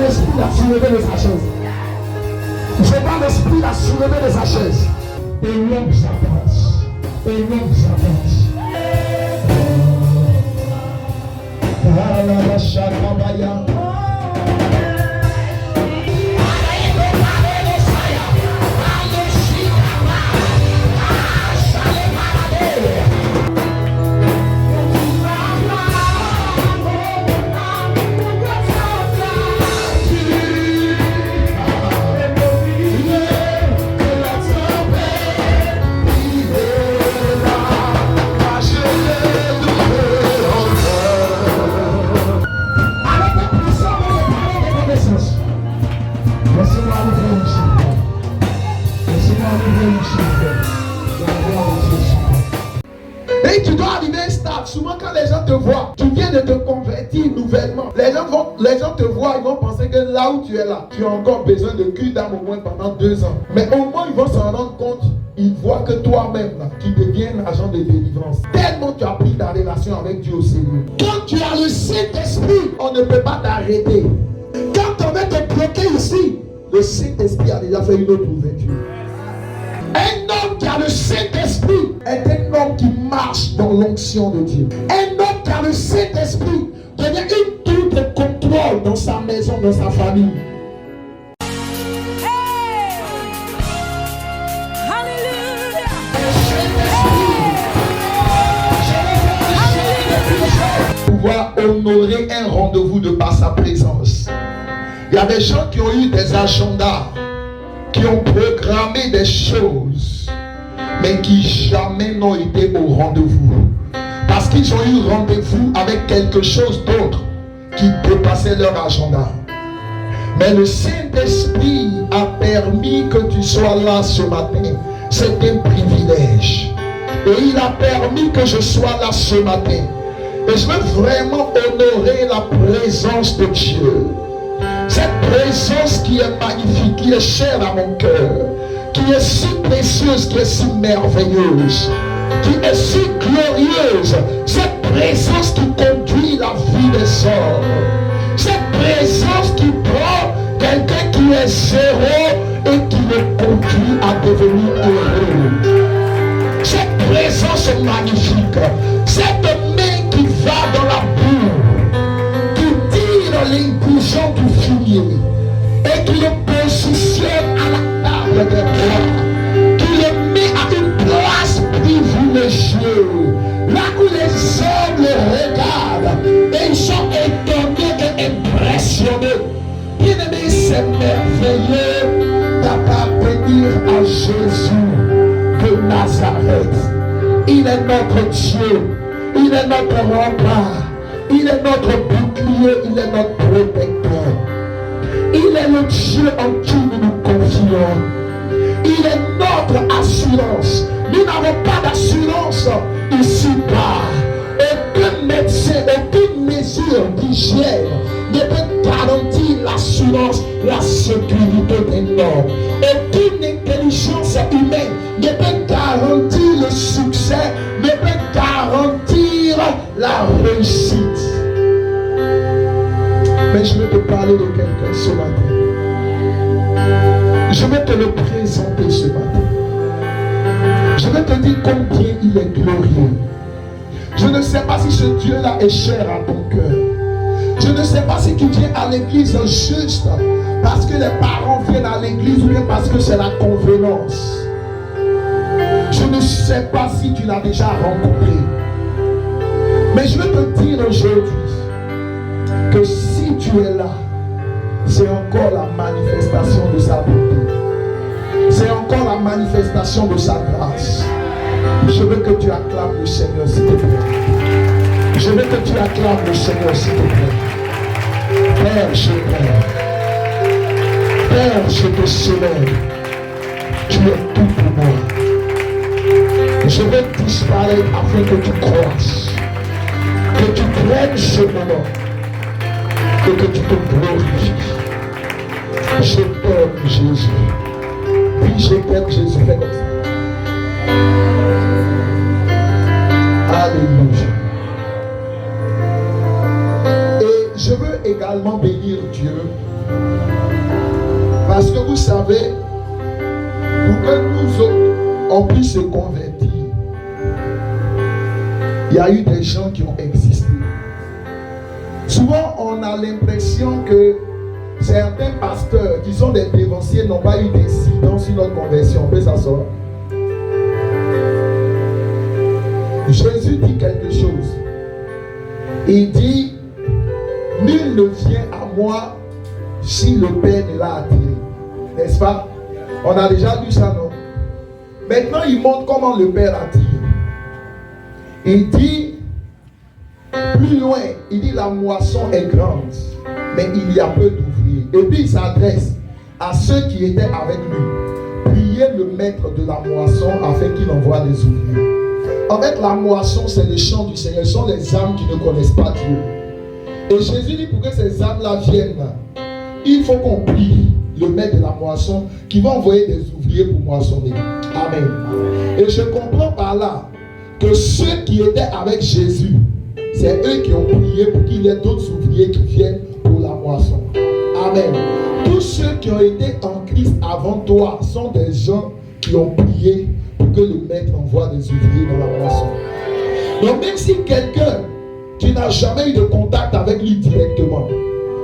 l'esprit à soulever de sa chaise. Je vois l'esprit à soulever de sa chaise. Et l'homme s'avance. Et l'homme s'avance. Et tu dois arriver à un stade. Souvent quand les gens te voient, tu viens de te convertir nouvellement. Les gens te voient, ils vont penser que là où tu es là, tu as encore besoin de cul d'âme au moins pendant 2 ans. Mais au moins ils vont s'en rendre compte. Ils voient que toi-même, là, tu deviens l'agent de délivrance. Tellement tu as pris ta relation avec Dieu au sérieux. Quand tu as le Saint-Esprit, on ne peut pas t'arrêter. Quand on va te bloquer ici, le Saint-Esprit a déjà fait une autre ouverture. Un homme qui a le Saint-Esprit est un homme qui marche dans l'onction de Dieu. Un homme qui a le Saint-Esprit devient une tour de contrôle dans sa maison, dans sa famille. Hey! Hallelujah! Pouvoir honorer un rendez-vous de par sa présence. Il y a des gens qui ont eu des agendas, qui ont programmé des choses, mais qui jamais n'ont été au rendez-vous. Parce qu'ils ont eu rendez-vous avec quelque chose d'autre qui dépassait leur agenda. Mais le Saint-Esprit a permis que tu sois là ce matin. C'est un privilège. Et il a permis que je sois là ce matin. Et je veux vraiment honorer la présence de Dieu. Cette présence qui est magnifique, qui est chère à mon cœur, qui est si précieuse, qui est si merveilleuse, qui est si glorieuse. Cette présence qui conduit la vie des hommes. Cette présence qui prend quelqu'un qui est zéro et qui le conduit à devenir heureux. Cette présence magnifique, cette main qui va dans la boue, qui tire l'impulsion du fumier et qui le positionne à la table des rois, qui le met à une place privilégiée, là où les hommes le regardent et ils sont étonnés et impressionnés. Bien-aimé, c'est merveilleux d'appartenir à Jésus de Nazareth. Il est notre Dieu, il est notre rempart, il est notre bouclier, il est notre protecteur. Il est le Dieu en qui nous nous confions. Il est notre assurance. Nous n'avons pas d'assurance ici-bas. Aucun médecin, aucune mesure d'hygiène ne peut garantir l'assurance, la sécurité d'un homme. Aucune intelligence humaine ne peut la réussite. Mais je vais te parler de quelqu'un ce matin. Je vais te le présenter ce matin. Je vais te dire combien il est glorieux. Je ne sais pas si ce Dieu-là est cher à ton cœur. Je ne sais pas si tu viens à l'église juste parce que les parents viennent à l'église ou bien parce que c'est la convenance. Je ne sais pas si tu l'as déjà rencontré. Mais je vais te dire aujourd'hui que si tu es là, c'est encore la manifestation de sa bonté. C'est encore la manifestation de sa grâce. Je veux que tu acclames le Seigneur, s'il te plaît. Je veux que tu acclames le Seigneur, s'il te plaît. Père, je prie. Père, je te célèbre. Tu es tout pour moi. Je vais disparaître afin que tu croisses. Que tu prennes ce moment. Et que tu te glorifies. Je t'aime, Jésus. Oui, je t'aime, Jésus. Fais comme ça. Alléluia. Et je veux également bénir Dieu. Parce que vous savez, pour que nous autres, on puisse se convertir, il y a eu des gens qui ont existé. Souvent, on a l'impression que certains pasteurs qui sont des dévanciers n'ont pas eu d'incidence sur notre conversion. On peut s'asseoir. Jésus dit quelque chose. Il dit, nul ne vient à moi si le Père ne l'a attiré. N'est-ce pas? On a déjà lu ça, non? Maintenant, il montre comment le Père attire. Il dit, plus loin, il dit la moisson est grande, mais il y a peu d'ouvriers. Et puis il s'adresse à ceux qui étaient avec lui. Priez le maître de la moisson afin qu'il envoie des ouvriers. En fait, la moisson, c'est le chant du Seigneur. Ce sont les âmes qui ne connaissent pas Dieu. Et Jésus dit, pour que ces âmes-là viennent, il faut qu'on prie le maître de la moisson qui va envoyer des ouvriers pour moissonner. Amen. Et je comprends par là que ceux qui étaient avec Jésus, c'est eux qui ont prié pour qu'il y ait d'autres ouvriers qui viennent pour la moisson. Amen. Tous ceux qui ont été en Christ avant toi sont des gens qui ont prié pour que le maître envoie des ouvriers dans la moisson. Donc même si quelqu'un, tu n'as jamais eu de contact avec lui directement,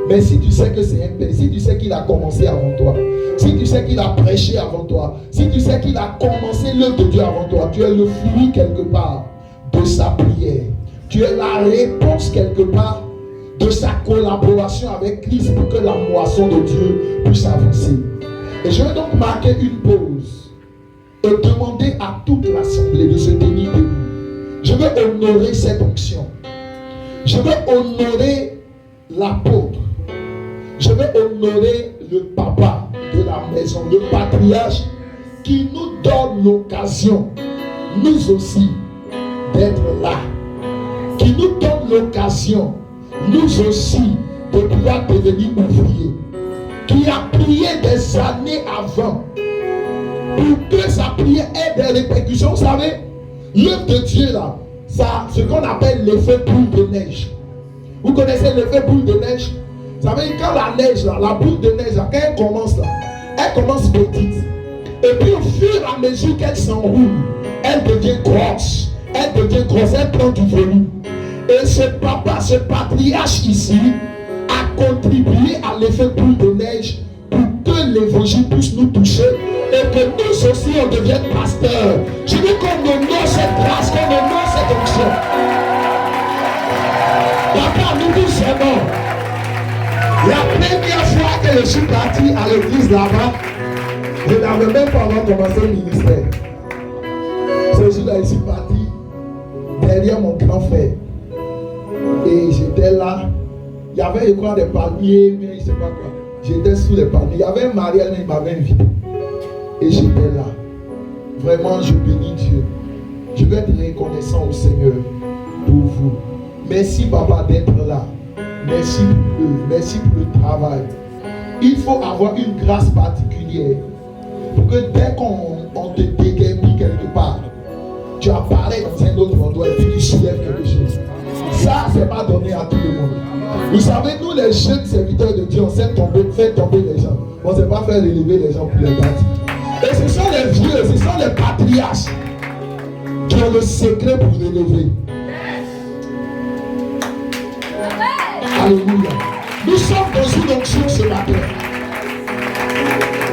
mais si tu sais que c'est un père, si tu sais qu'il a commencé avant toi, si tu sais qu'il a prêché avant toi, si tu sais qu'il a commencé l'œuvre de Dieu avant toi, tu es le fruit quelque part de sa prière. Tu es la réponse quelque part de sa collaboration avec Christ pour que la moisson de Dieu puisse avancer. Et je vais donc marquer une pause et demander à toute l'assemblée de se tenir debout. Je veux honorer cette onction. Je veux honorer l'apôtre. Je veux honorer le papa de la maison, le patriarche qui nous donne l'occasion, nous aussi, d'être là. Qui nous donne l'occasion, nous aussi, de pouvoir devenir ouvriers. Qui a prié des années avant pour que sa prière ait des répercussions. Vous savez, l'œuvre de Dieu là, ça, ce qu'on appelle l'effet boule de neige. Vous connaissez l'effet boule de neige? Vous savez, quand la neige là, la boule de neige là, quand elle commence là, elle commence petite. Et puis au fur et à mesure qu'elle s'enroule, elle devient grosse. Elle devient grosse, elle prend du volume. Et ce papa, ce patriarche ici, a contribué à l'effet boule de neige pour que l'évangile puisse nous toucher et que nous aussi on devienne pasteurs. Je veux qu'on honore cette grâce, qu'on honore cette onction. Papa, nous nous aimons. La première fois que je suis parti à l'église là-bas, je n'avais même pas encore commencé le ministère. Ce jour-là, je suis parti derrière mon grand frère. Et j'étais là. Il y avait, je crois, des palmiers, mais je ne sais pas quoi. J'étais sous les palmiers. Il y avait un mariage, il m'avait invité. Et j'étais là. Vraiment, je bénis Dieu. Je vais être reconnaissant au Seigneur pour vous. Merci, papa, d'être là. Merci pour eux. Merci pour le travail. Il faut avoir une grâce particulière pour que dès qu'on te déguerpit quelque part, tu apparais dans un autre endroit et puis tu soulèves quelque chose. Ça, c'est pas donné à tout le monde. Vous savez, nous les jeunes serviteurs de Dieu, on sait faire tomber les gens. On ne sait pas faire élever les gens pour les battre. Et ce sont les vieux, ce sont les patriarches qui ont le secret pour l'élever. Alléluia. Nous sommes dans une onction ce matin.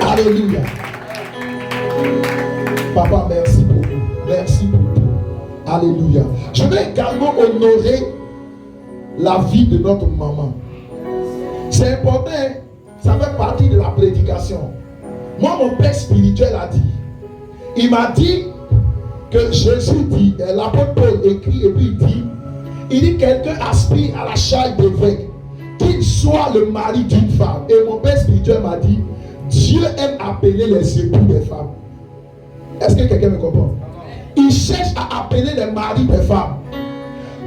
Alléluia. Papa, merci beaucoup. Merci beaucoup. Alléluia. Je vais également honorer la vie de notre maman. C'est important, ça fait partie de la prédication. Moi, mon père spirituel a dit, il m'a dit que Jésus dit, l'apôtre Paul écrit et puis il dit quelqu'un aspire à la charge d'évêque, qu'il soit le mari d'une femme. Et mon père spirituel m'a dit, Dieu aime appeler les époux des femmes. Est-ce que quelqu'un me comprend? Il cherche à appeler les maris des femmes.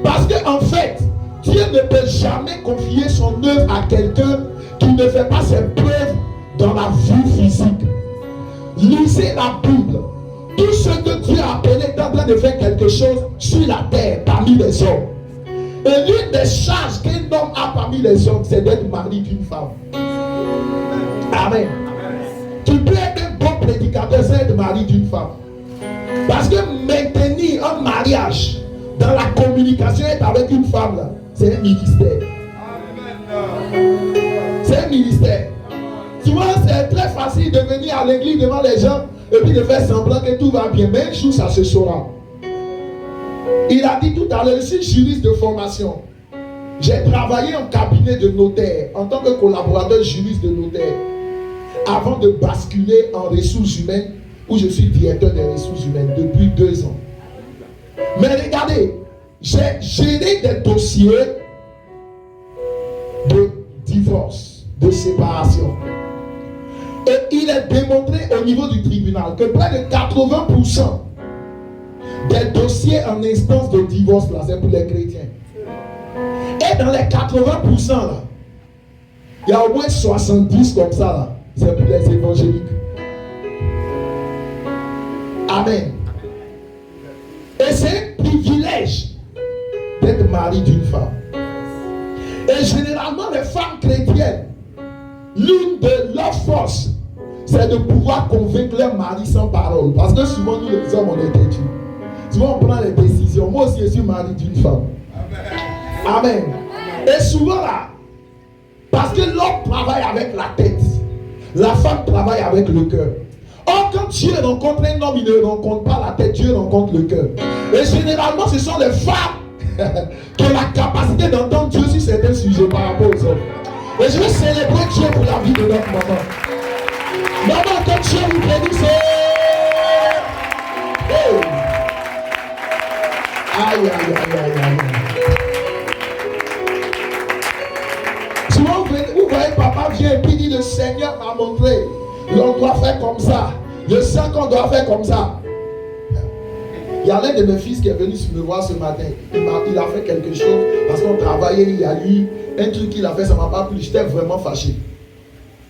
Parce qu'en fait, Dieu ne peut jamais confier son œuvre à quelqu'un qui ne fait pas ses preuves dans la vie physique. Lisez la Bible. Tout ce que Dieu a appelé est en train de faire quelque chose sur la terre parmi les hommes. Et l'une des charges qu'un homme a parmi les hommes, c'est d'être mari d'une femme. Amen. Tu peux être un bon prédicateur sans être mari d'une femme. Parce que maintenir un mariage dans la communication avec une femme, là, c'est un ministère. C'est un ministère. Souvent, c'est très facile de venir à l'église devant les gens et puis de faire semblant que tout va bien. Mais un jour, ça se saura. Il a dit tout à l'heure, je suis juriste de formation. J'ai travaillé en cabinet de notaire, en tant que collaborateur juriste de notaire, avant de basculer en ressources humaines, où je suis directeur des ressources humaines depuis 2 ans. Mais regardez, j'ai géré des dossiers de divorce, de séparation. Et il est démontré au niveau du tribunal que près de 80% des dossiers en instance de divorce, là, c'est pour les chrétiens. Et dans les 80%, là, il y a au moins 70 comme ça, là, c'est pour les évangéliques. Amen. Et c'est un privilège d'être mari d'une femme. Et généralement, les femmes chrétiennes, l'une de leurs forces, c'est de pouvoir convaincre leur mari sans parole. Parce que souvent, nous les hommes, on est têtus. Souvent, on prend les décisions. Moi aussi, je suis mari d'une femme. Amen. Et souvent, là, parce que l'homme travaille avec la tête, la femme travaille avec le cœur. Or, quand Dieu rencontre un homme, il ne rencontre pas la tête, Dieu rencontre le cœur. Et généralement, ce sont les femmes qui ont la capacité d'entendre Dieu sur certains sujets par rapport aux hommes. Et je veux célébrer Dieu pour la vie de notre maman. Maman, que Dieu vous bénisse. Oh. Aïe, aïe, aïe, aïe, aïe. Souvent, vous voyez, papa vient et puis dit, le Seigneur m'a montré. On doit faire comme ça. Je sens qu'on doit faire comme ça. Il y a l'un de mes fils qui est venu me voir ce matin. Il a fait quelque chose parce qu'on travaillait. Il y a eu un truc qu'il a fait, ça ne m'a pas plu. J'étais vraiment fâché.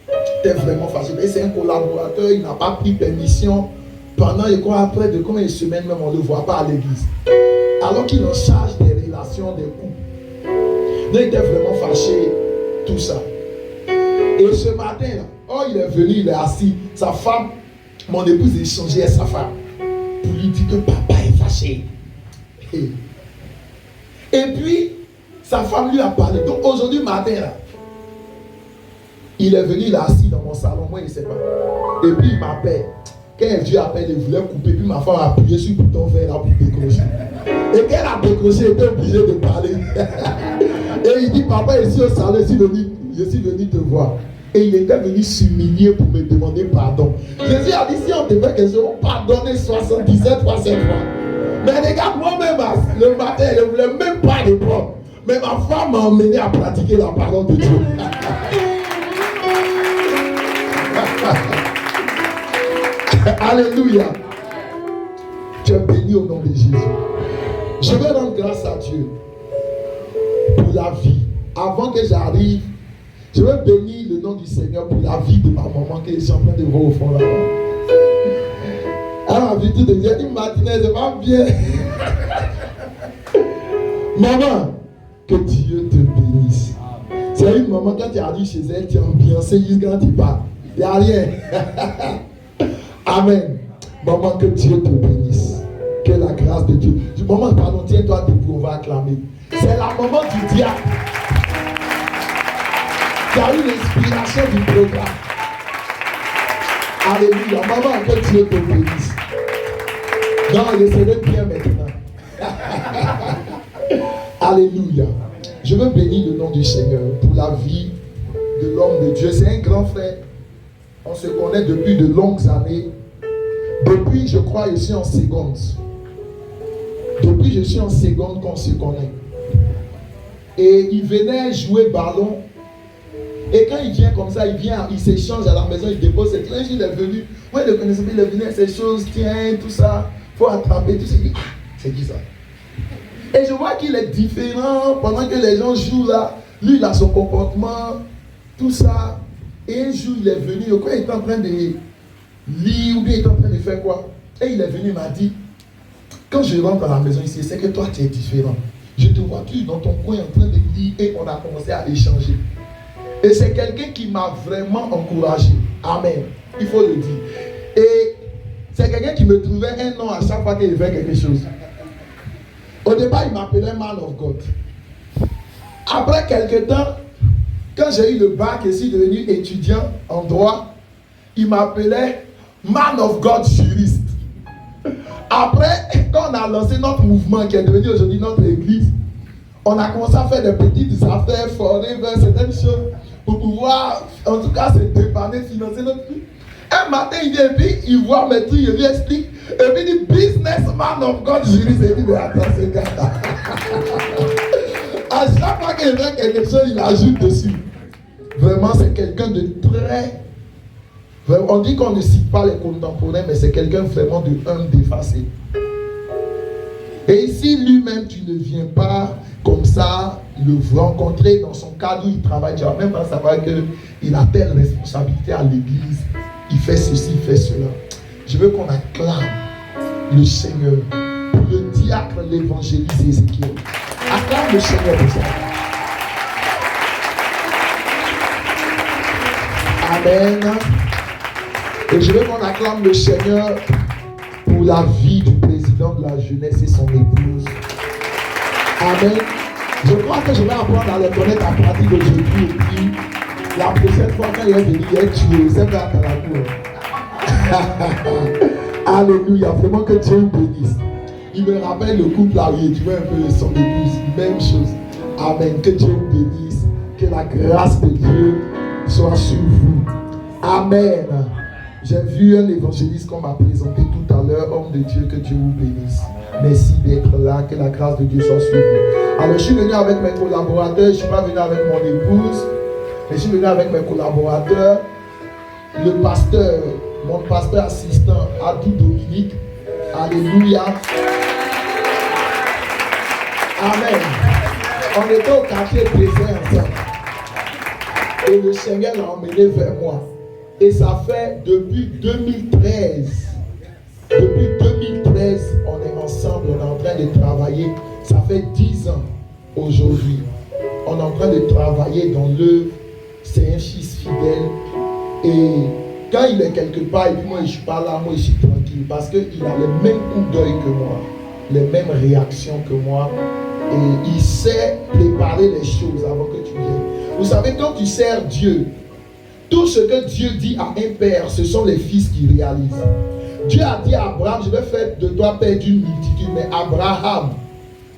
J'étais vraiment fâché. Et c'est un collaborateur, il n'a pas pris permission. Pendant, je crois, après de combien de semaines même, on ne le voit pas à l'église. Alors qu'il en charge des relations, des couples. Donc, il était vraiment fâché. Tout ça. Et ce matin, là, oh, il est venu, il est assis. Sa femme, mon épouse, échangeait avec sa femme pour lui dire que papa est fâché. Et puis, sa femme lui a parlé. Donc aujourd'hui matin, là, il est venu, il est assis dans mon salon. Moi, il ne sait pas. Et puis, il m'appelle. Quand Dieu appelle, il voulait couper. Puis ma femme a appuyé sur le bouton vert là pour décrocher. Et quand elle a décroché, elle était obligée de parler. Et il dit, papa, ici au salon, je suis venu te voir. Et il était venu s'humilier pour me demander pardon. Jésus a dit, si on te fait quelque chose, on pardonne 77 fois 7 fois. Mais regarde, moi-même, le matin, je ne voulais même pas répondre. Mais ma femme m'a emmené à pratiquer la parole de Dieu. Alléluia. Tu es béni au nom de Jésus. Je vais rendre grâce à Dieu pour la vie. Avant que j'arrive, je veux bénir le nom du Seigneur pour la vie de ma maman que je suis en train de voir au fond là-bas. Elle m'a vu tout de dire, une matinée, c'est pas bien. Maman, Que Dieu te bénisse. C'est une maman, quand tu arrives chez elle, tu es ambiancé juste quand tu parles. Il n'y a rien. Amen. Maman, que Dieu te bénisse. Que la grâce de Dieu. Maman, pardon, tiens-toi debout, on va acclamer. C'est la maman du diable qui a eu l'inspiration du programme. Alléluia. Maman, que Dieu te bénisse. Non, je serai bien maintenant. Alléluia. Je veux bénir le nom du Seigneur pour la vie de l'homme de Dieu. C'est un grand frère. On se connaît depuis de longues années. Depuis, je crois, je suis en seconde. Depuis, je suis en seconde qu'on se connaît. Et il venait jouer ballon. Et quand il vient comme ça, il s'échange à la maison, il dépose ses trucs. Il est venu. Moi, je le connaissais, il est venu à ces choses, tiens, tout ça. Il faut attraper tout ça. C'est qui ça? Et je vois qu'il est différent pendant que les gens jouent là. Lui, il a son comportement, tout ça. Et un jour, il est venu, je crois qu'il était en train de lire ou bien il était en train de faire quoi. Et il est venu, il m'a dit, quand je rentre à la maison ici, c'est que toi, tu es différent. Je te vois tu dans ton coin en train de lire et on a commencé à échanger. Et c'est quelqu'un qui m'a vraiment encouragé. Amen. Il faut le dire. Et c'est quelqu'un qui me trouvait un nom à chaque fois qu'il fait quelque chose. Au départ, il m'appelait Man of God. Après quelques temps, quand j'ai eu le bac et suis devenu étudiant en droit, il m'appelait Man of God juriste. Après, quand on a lancé notre mouvement qui est devenu aujourd'hui notre église, on a commencé à faire des petites affaires, forer vers certaines choses pour pouvoir, en tout cas, se dépanner, financer notre vie. Un matin, il vient et puis il voit mes trucs, il lui explique. Et puis il dit businessman of God juriste. Il dit mais attends, c'est gars. À chaque fois qu'il fait quelque chose, il ajoute dessus. Vraiment, c'est quelqu'un de très. On dit qu'on ne cite pas les contemporains, mais c'est quelqu'un vraiment de humble, d'effacé. Et ici, lui-même, tu ne viens pas comme ça le rencontrer dans son cadre où il travaille. Tu vas même pas savoir qu'il a telle responsabilité à l'église. Il fait ceci, il fait cela. Je veux qu'on acclame le Seigneur pour le diacre, l'évangéliste Ézéchiel. Acclame le Seigneur pour ça. Amen. Et je veux qu'on acclame le Seigneur pour la vie du président de la jeunesse et son épouse. Amen. Je crois que je vais apprendre à les connaître à partir d'aujourd'hui. Et puis, la prochaine fois quand il est venu, il est tué. C'est pas à la cour. Alléluia. Vraiment que Dieu vous bénisse. Il me rappelle le couple là où il tuait un peu son épouse. Même chose. Amen. Que Dieu vous bénisse. Que la grâce de Dieu soit sur vous. Amen. J'ai vu un évangéliste qu'on m'a présenté tout à l'heure, homme de Dieu, que Dieu vous bénisse. Merci d'être là, que la grâce de Dieu soit sur vous. Alors je suis venu avec mes collaborateurs, je ne suis pas venu avec mon épouse, mais je suis venu avec mes collaborateurs, le pasteur, mon pasteur assistant, Adou Dominique. Alléluia. Amen. On était au quartier présent ensemble. Et le Seigneur l'a emmené vers moi. Et ça fait depuis 2013. Depuis 2013, on est ensemble, on est en train de travailler. Ça fait 10 ans aujourd'hui. On est en train de travailler dans l'œuvre. C'est un fils fidèle. Et quand il est quelque part, et puis moi je ne suis pas là, moi je suis tranquille. Parce qu'il a le même coup d'œil que moi, les mêmes réactions que moi. Et il sait préparer les choses avant que tu viennes. Vous savez, quand tu sers Dieu, tout ce que Dieu dit à un père, ce sont les fils qui réalisent. Dieu a dit à Abraham, je vais faire de toi père d'une multitude. Mais Abraham,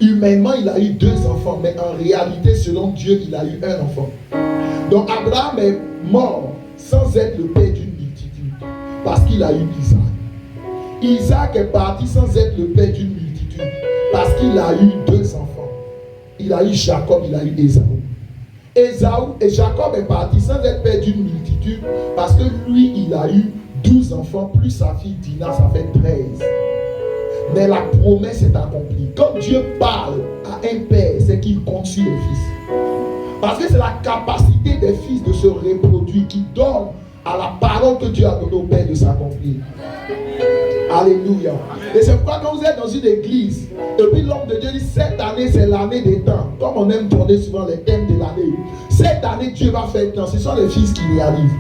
humainement, il a eu 2 enfants. Mais en réalité, selon Dieu, il a eu 1 enfant. Donc Abraham est mort sans être le père d'une multitude. Parce qu'il a eu Isaac. Isaac est parti sans être le père d'une multitude. Parce qu'il a eu 2 enfants. Il a eu Jacob, il a eu Ésaü. Et Jacob est parti sans être père d'une multitude. Parce que lui, il a eu 12 enfants, plus sa fille Dina, ça fait 13. Mais la promesse est accomplie. Quand Dieu parle à un père, c'est qu'il compte sur les fils. Parce que c'est la capacité des fils de se reproduire qui donne à la parole que Dieu a donnée au père de s'accomplir. Alléluia. Et c'est pourquoi quand vous êtes dans une église, et puis l'homme de Dieu dit, cette année c'est l'année des temps. Comme on aime tourner souvent les thèmes de l'année. Cette année Dieu va faire temps. Ce sont les fils qui réalisent.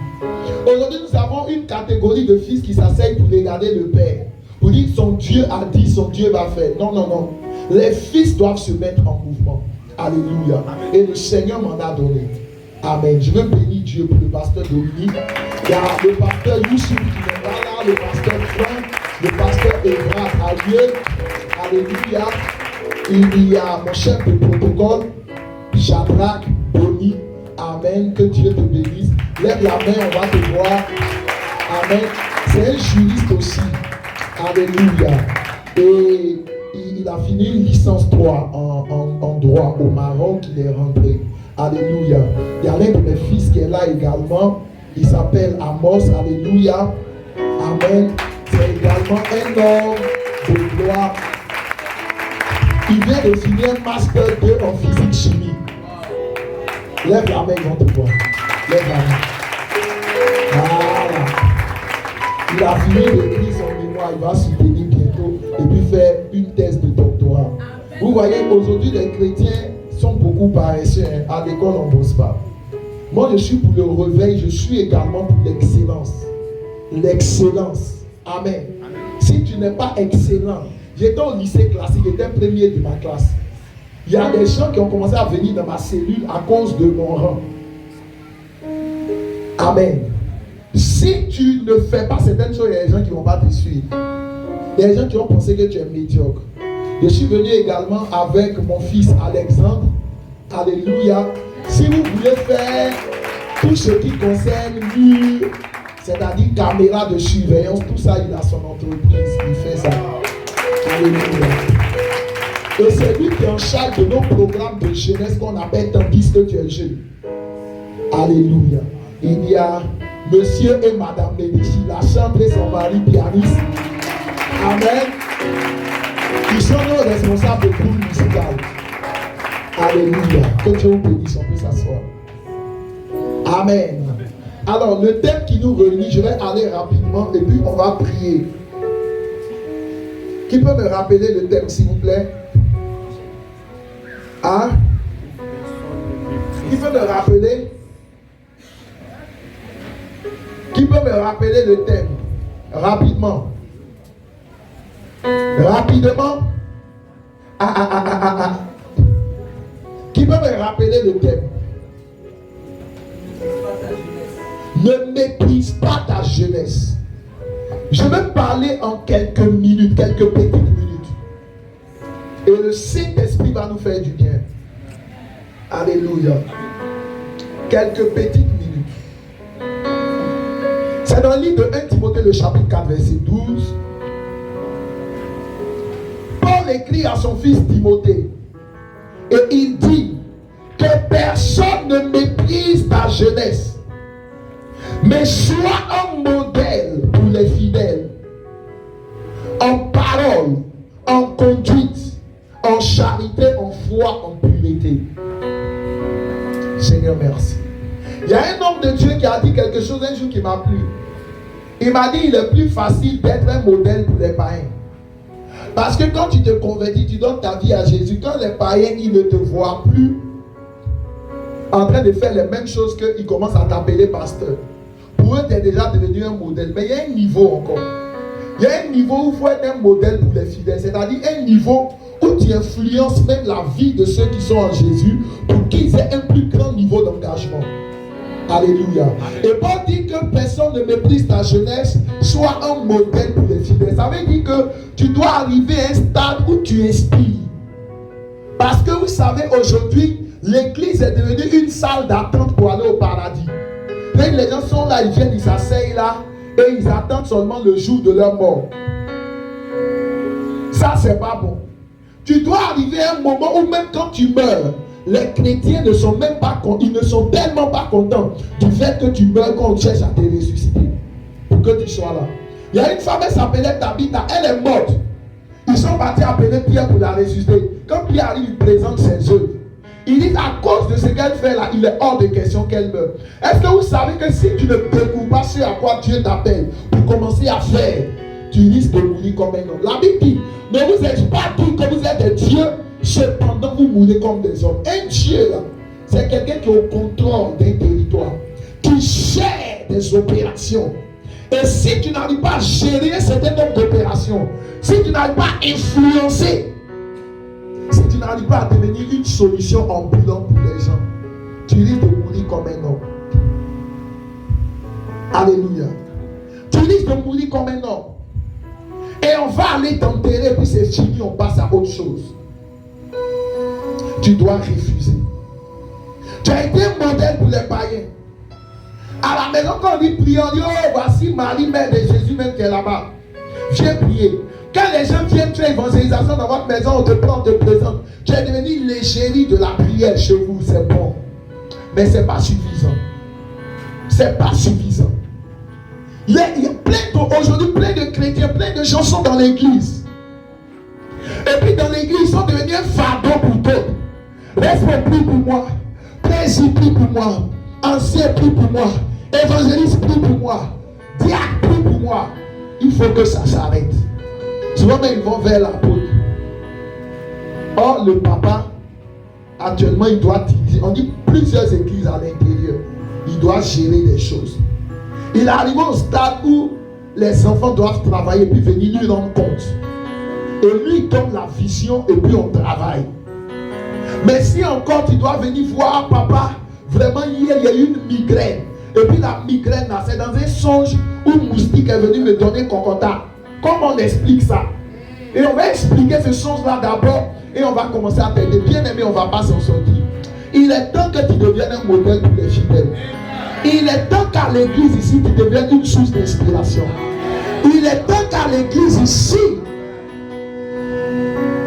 Aujourd'hui nous avons une catégorie de fils qui s'asseyent pour regarder le Père. Pour dire son Dieu a dit, son Dieu va faire. Non, non, non. Les fils doivent se mettre en mouvement. Alléluia. Et le Seigneur m'en a donné. Amen. Je veux bénir Dieu pour le pasteur Dominique. Il y a le pasteur Youssou qui est là, le pasteur Franck, le pasteur Evra Alieu. Alléluia. Il y a mon chef de protocole, Shadrach Boni. Amen. Que Dieu te bénisse. Lève la main, on va te voir. Amen. C'est un juriste aussi. Alléluia. Et il a fini une licence 3 en droit au Maroc, il est rentré. Alléluia. Il y a l'un de mes fils qui est là également. Il s'appelle Amos. Alléluia. Amen. C'est également un homme de gloire. Il vient de finir un master 2 en physique chimie. Lève la main, ils vont te voir. Lève la main. Voilà. Il a fini d'écrire son mémoire. Il va soutenir bientôt et puis faire une thèse de doctorat. Vous voyez, aujourd'hui, les chrétiens sont beaucoup paresseux. À l'école, on ne bosse pas. Moi, je suis pour le réveil. Je suis également pour l'excellence. L'excellence. Amen. Si tu n'es pas excellent, j'étais au lycée classique, j'étais premier de ma classe. Il y a des gens qui ont commencé à venir dans ma cellule à cause de mon rang. Amen. Si tu ne fais pas certaines choses, il y a des gens qui ne vont pas te suivre. Il y a des gens qui vont penser que tu es médiocre. Je suis venu également avec mon fils Alexandre. Alléluia. Si vous voulez faire tout ce qui concerne lui, c'est-à-dire caméra de surveillance, tout ça, il a son entreprise, il fait ça. Alléluia. Et c'est lui qui est en charge de nos programmes de jeunesse qu'on appelle tandis que tu es jeune. Alléluia. Il y a monsieur et madame Médici, la chambre et son mari pianiste. Amen. Ils sont nos responsables de groupe musical. Alléluia. Que Dieu vous bénisse, on peut s'asseoir. Amen. Alors, le thème qui nous réunit, je vais aller rapidement et puis on va prier. Qui peut me rappeler le thème, s'il vous plaît? Hein? Qui peut me rappeler? Qui peut me rappeler le thème? Rapidement. Rapidement. Qui peut me rappeler le thème? Ne méprise pas ta jeunesse. Je vais parler en quelques minutes, quelques petites minutes. Et le Saint-Esprit va nous faire du bien. Alléluia. Quelques petites minutes. C'est dans le livre de 1 Timothée, le chapitre 4, verset 12. Paul écrit à son fils Timothée. Et il dit que personne ne méprise ta jeunesse. Mais sois un modèle pour les fidèles. En parole, en conduite, en charité, en foi, en pureté. Seigneur, merci. Il y a un homme de Dieu qui a dit quelque chose un jour qui m'a plu. Il m'a dit, il est plus facile d'être un modèle pour les païens. Parce que quand tu te convertis, tu donnes ta vie à Jésus. Quand les païens, ils ne te voient plus en train de faire les mêmes choses qu'ils commencent à t'appeler pasteur. Pour eux, tu es déjà devenu un modèle. Mais il y a un niveau encore. Il y a un niveau où il faut être un modèle pour les fidèles. C'est-à-dire un niveau où tu influences même la vie de ceux qui sont en Jésus pour qu'ils aient un plus grand niveau d'engagement. Alléluia. Et Paul dit que personne ne méprise ta jeunesse, sois un modèle pour les fidèles. Ça veut dire que tu dois arriver à un stade où tu inspires. Parce que vous savez, aujourd'hui, l'église est devenue une salle d'attente pour aller au paradis. Et les gens sont là, ils viennent, ils s'asseyent là, et ils attendent seulement le jour de leur mort. Ça, c'est pas bon. Tu dois arriver à un moment où même quand tu meurs, les chrétiens ne sont même pas contents, ils ne sont tellement pas contents du fait que tu meurs quand on cherche à te ressusciter. Pour que tu sois là. Il y a une femme, elle s'appelait Tabitha, elle est morte. Ils sont partis appeler Pierre pour la ressusciter. Quand Pierre arrive, il présente ses œuvres. Il dit à cause de ce qu'elle fait là, il est hors de question qu'elle meure. Est-ce que vous savez que si tu ne découvres pas ce à quoi Dieu t'appelle pour commencer à faire, tu risques de mourir comme un homme. La Bible dit, ne vous êtes pas dit que vous êtes des dieux, cependant vous mourrez comme des hommes. Un Dieu, là, c'est quelqu'un qui est au contrôle d'un territoire, qui gère des opérations. Et si tu n'arrives pas à gérer un certain nombre d'opérations, si tu n'arrives pas à influencer, si tu n'arrives pas à devenir une solution ambulante pour les gens, tu risques de mourir comme un homme. Alléluia. Tu risques de mourir comme un homme. Et on va aller t'enterrer, puis c'est fini, on passe à autre chose. Tu dois refuser. Tu as été un modèle pour les païens. À la maison, quand on dit prier, on dit, oh, voici Marie, mère de Jésus, même qui est là-bas. Viens prier. Quand les gens viennent faire évangélisation dans votre maison, on te prend, on te présente. Tu es devenu l'égérie de la prière chez vous, c'est bon. Mais ce n'est pas suffisant. C'est pas suffisant. Il y a aujourd'hui plein de chrétiens, plein de gens sont dans l'église. Et puis dans l'église, ils sont devenus un fardeau pour d'autres. Respect prie pour moi. Président prie pour moi. Ancien prie pour moi. Évangéliste prie pour moi. Diacre prie pour moi. Il faut que ça s'arrête. Souvent ils vont vers l'apôtre. Or le papa, actuellement il doit diriger. On dit plusieurs églises à l'intérieur. Il doit gérer des choses. Il arrive au stade où les enfants doivent travailler puis venir lui rendre compte. Et lui donne la vision et puis on travaille. Mais si encore tu dois venir voir papa, vraiment hier il y a eu une migraine. Et puis la migraine là, c'est dans un songe où Moustique est venu me donner concordant. Comment on explique ça? Et on va expliquer ce songe là d'abord et on va commencer à t'aider. Bien aimé, on ne va pas s'en sortir. Il est temps que tu deviennes un modèle pour les fidèles. Il est temps qu'à l'église ici, tu deviennes une source d'inspiration. Il est temps qu'à l'église ici,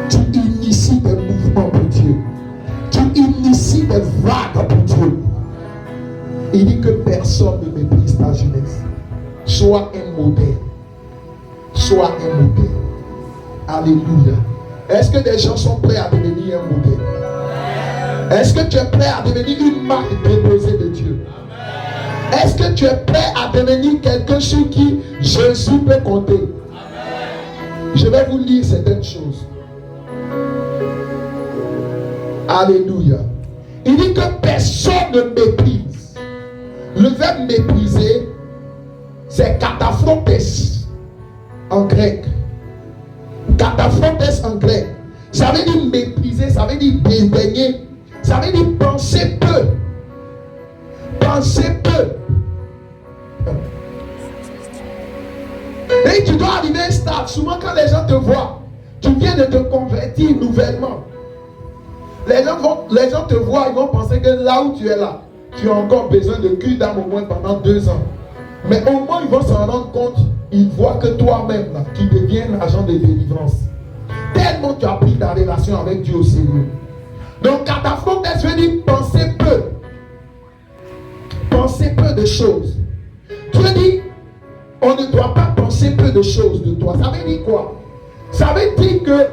tu inities des mouvements pour Dieu. Tu inities des vagues pour Dieu. Il dit que personne ne méprise ta jeunesse. Sois un modèle. Sois un modèle. Alléluia. Est-ce que des gens sont prêts à devenir un modèle? Est-ce que tu es prêt à devenir une marque déposée de Dieu? Est-ce que tu es prêt à devenir quelqu'un sur qui Jésus peut compter? Je vais vous lire certaines choses. Alléluia. Il dit que personne ne méprise. Le verbe mépriser, c'est kataphrontes en grec. Kataphrontes en grec. Ça veut dire mépriser, ça veut dire dédaigner, ça veut dire penser peu. Penser peu. Et tu dois arriver à un stade. Souvent quand les gens te voient, tu viens de te convertir nouvellement. Les gens te voient, ils vont penser que là où tu es là, tu as encore besoin de cul d'âme au moins pendant 2 ans. Mais au moins ils vont s'en rendre compte. Ils voient que toi-même là, tu deviens l'agent de délivrance. Tellement tu as pris ta relation avec Dieu au sérieux. Donc kataphrontes veut dire penser peu. Penser peu de choses. Dieu dit, on ne doit pas penser peu de choses de toi. Ça veut dire quoi? Ça veut dire que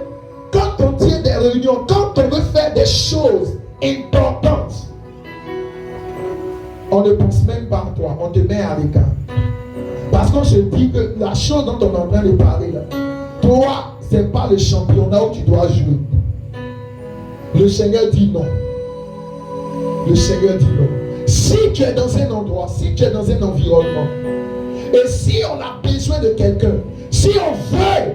quand on tient des réunions, quand on veut faire des choses importantes, on ne pense même pas à toi, on te met à l'écart. Parce qu'on se dit que la chose dont on est en train de parler là, toi, ce n'est pas le championnat où tu dois jouer. Le Seigneur dit non. Le Seigneur dit non. Si tu es dans un endroit, si tu es dans un environnement, et si on a besoin de quelqu'un, si on veut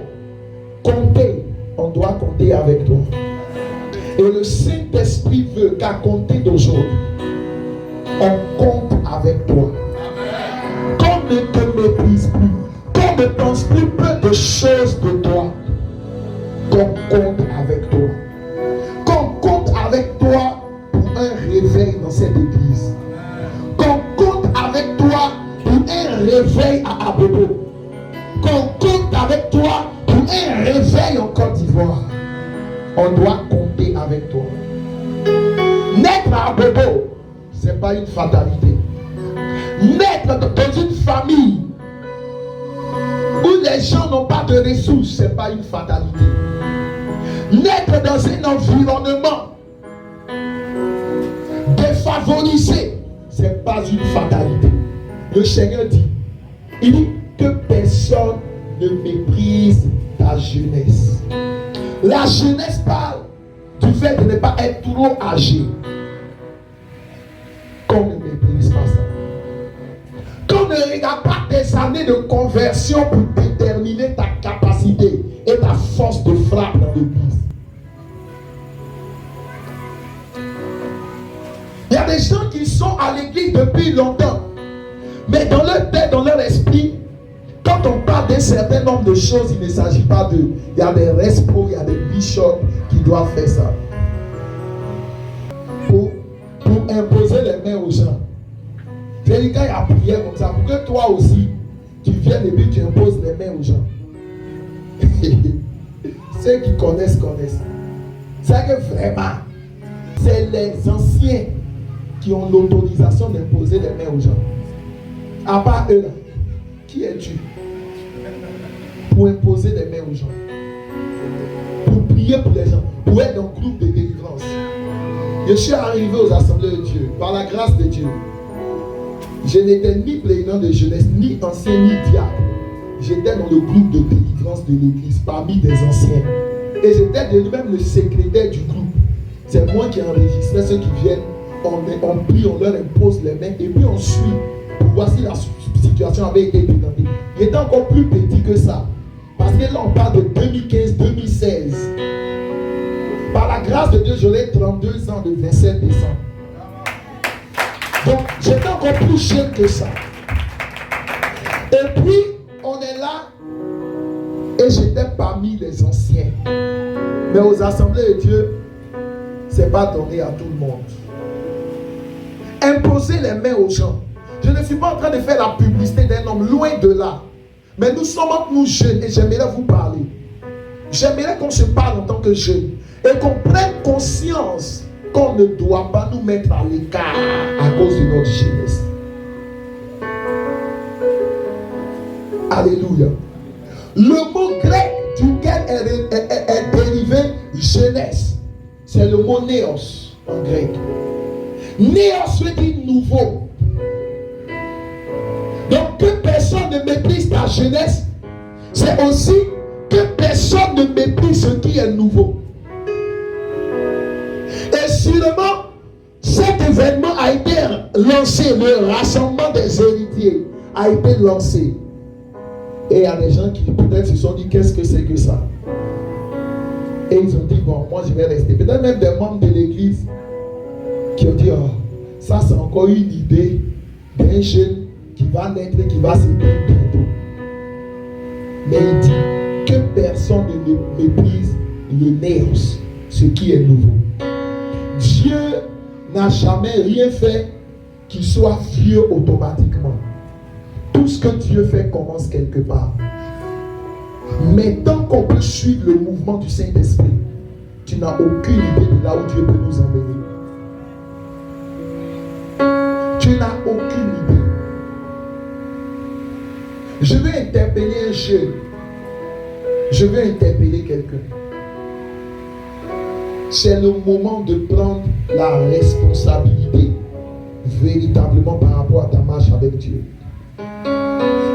compter, on doit compter avec toi. Et le Saint-Esprit veut qu'à compter d'aujourd'hui, on compte avec toi. Qu'on ne te méprise plus, qu'on ne pense plus peu de choses de toi, qu'on compte avec toi. Qu'on compte avec toi pour un réveil dans cette église. Qu'on compte avec toi pour un réveil à Abobo. Qu'on compte avec toi pour un réveil en Côte d'Ivoire. On doit compter avec toi. Naître à Abobo, ce n'est pas une fatalité. Naître dans une famille où les gens n'ont pas de ressources, ce n'est pas une fatalité. Naître dans un environnement défavorisé, ce n'est pas une fatalité. Le Seigneur dit, il dit que personne ne méprise ta jeunesse. La jeunesse parle du fait de ne pas être trop âgé. Qu'on ne méprise pas ça. Qu'on ne regarde pas tes années de conversion pour déterminer ta capacité et ta force de frappe dans l'église. Il y a des gens qui sont à l'église depuis longtemps, mais dans leur tête, dans leur esprit, quand on parle d'un certain nombre de choses, il ne s'agit pas d'eux. Il y a des respos, il y a des bishops qui doivent faire ça. Pour imposer les mains aux gens. C'est quand il y a prière comme ça, pour que toi aussi, tu viennes et puis tu imposes les mains aux gens. Ceux qui connaissent. C'est que vraiment, c'est les anciens qui ont l'autorisation d'imposer les mains aux gens. À part eux là, qui es-tu pour imposer les mains aux gens? Pour prier pour les gens, pour être dans le groupe de délivrance. Je suis arrivé aux assemblées de Dieu, par la grâce de Dieu. Je n'étais ni président de jeunesse, ni ancien, ni diable. J'étais dans le groupe de délivrance de l'église, parmi des anciens. Et j'étais devenu même le secrétaire du groupe. C'est moi qui enregistrais ceux qui viennent. On prie, on leur impose les mains et puis on suit. Voici la situation avait été présentée. Il était encore plus petit que ça. Parce que là on parle de 2015-2016. Par la grâce de Dieu, j'aurai 32 ans le 27 décembre. Donc j'étais encore plus jeune que ça. Et puis on est là et j'étais parmi les anciens. Mais aux assemblées de Dieu, c'est pas donné à tout le monde. Imposer les mains aux gens. Je ne suis pas en train de faire la publicité d'un homme, loin de là. Mais nous sommes entre nous jeunes et j'aimerais vous parler. J'aimerais qu'on se parle en tant que jeunes et qu'on prenne conscience qu'on ne doit pas nous mettre à l'écart à cause de notre jeunesse. Alléluia. Le mot grec duquel est dérivé jeunesse, c'est le mot néos en grec. Néos veut dire nouveau. Donc que personne ne méprise ta jeunesse, c'est aussi que personne ne méprise ce qui est nouveau. Et sûrement, cet événement a été lancé, le rassemblement des héritiers a été lancé. Et il y a des gens qui peut-être se sont dit, qu'est-ce que c'est que ça? Et ils ont dit, bon, moi je vais rester. Peut-être même des membres de l'église qui ont dit, oh, ça c'est encore une idée d'un jeune qui va naître et qui va s'éteindre bientôt. Mais il dit que personne ne méprise le néos, ce qui est nouveau. Dieu n'a jamais rien fait qui soit vieux automatiquement. Tout ce que Dieu fait commence quelque part. Mais tant qu'on peut suivre le mouvement du Saint-Esprit, tu n'as aucune idée de là où Dieu peut nous emmener. Tu n'as aucune idée. Je vais interpeller un jeune. Je vais interpeller quelqu'un. C'est le moment de prendre la responsabilité véritablement par rapport à ta marche avec Dieu.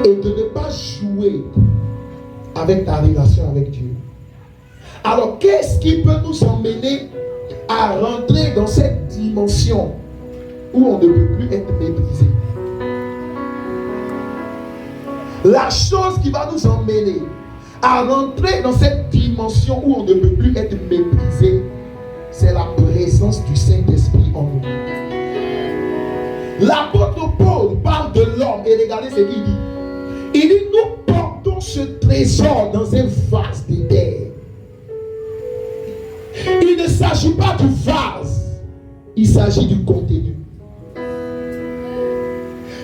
Et de ne pas jouer avec ta relation avec Dieu. Alors, qu'est-ce qui peut nous emmener à rentrer dans cette dimension où on ne peut plus être méprisé? La chose qui va nous emmener à rentrer dans cette dimension où on ne peut plus être méprisé, c'est la présence du Saint-Esprit en nous. L'apôtre Paul parle de l'homme et regardez ce qu'il dit. Il dit, nous portons ce trésor dans un vase de terre. Il ne s'agit pas du vase, il s'agit du contenu.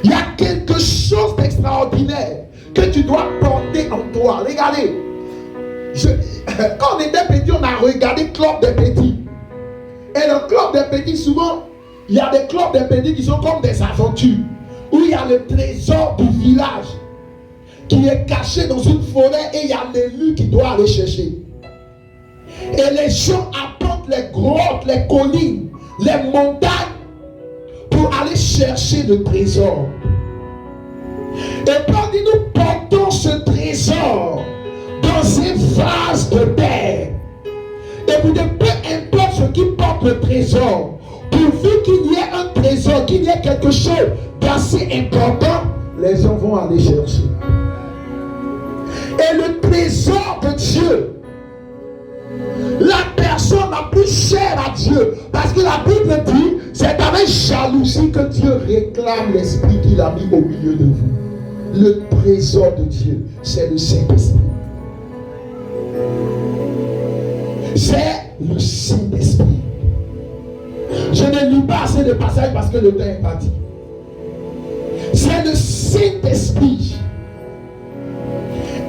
Il y a quelque chose d'extraordinaire que tu dois porter en toi. Regardez, quand on était petit, on a regardé Club des Petits. Et le Club des Petits, souvent, il y a des clubs des petits qui sont comme des aventures, où il y a le trésor du village qui est caché dans une forêt et il y a l'élu qui doit aller chercher. Et les gens apportent les grottes, les collines, les montagnes pour aller chercher le trésor. Et Paul dit, nous portons ce trésor dans un vase de terre. Écoutez, peu importe ce qui porte le trésor, pourvu qu'il y ait un trésor, qu'il y ait quelque chose d'assez important, les gens vont aller chercher. Et le trésor de Dieu, la personne la plus chère à Dieu, parce que la Bible dit, c'est avec jalousie que Dieu réclame l'esprit qu'il a mis au milieu de vous. Le trésor de Dieu, c'est le Saint-Esprit. C'est le Saint-Esprit. Je ne lis pas assez de passages parce que le temps est parti. C'est le Saint-Esprit.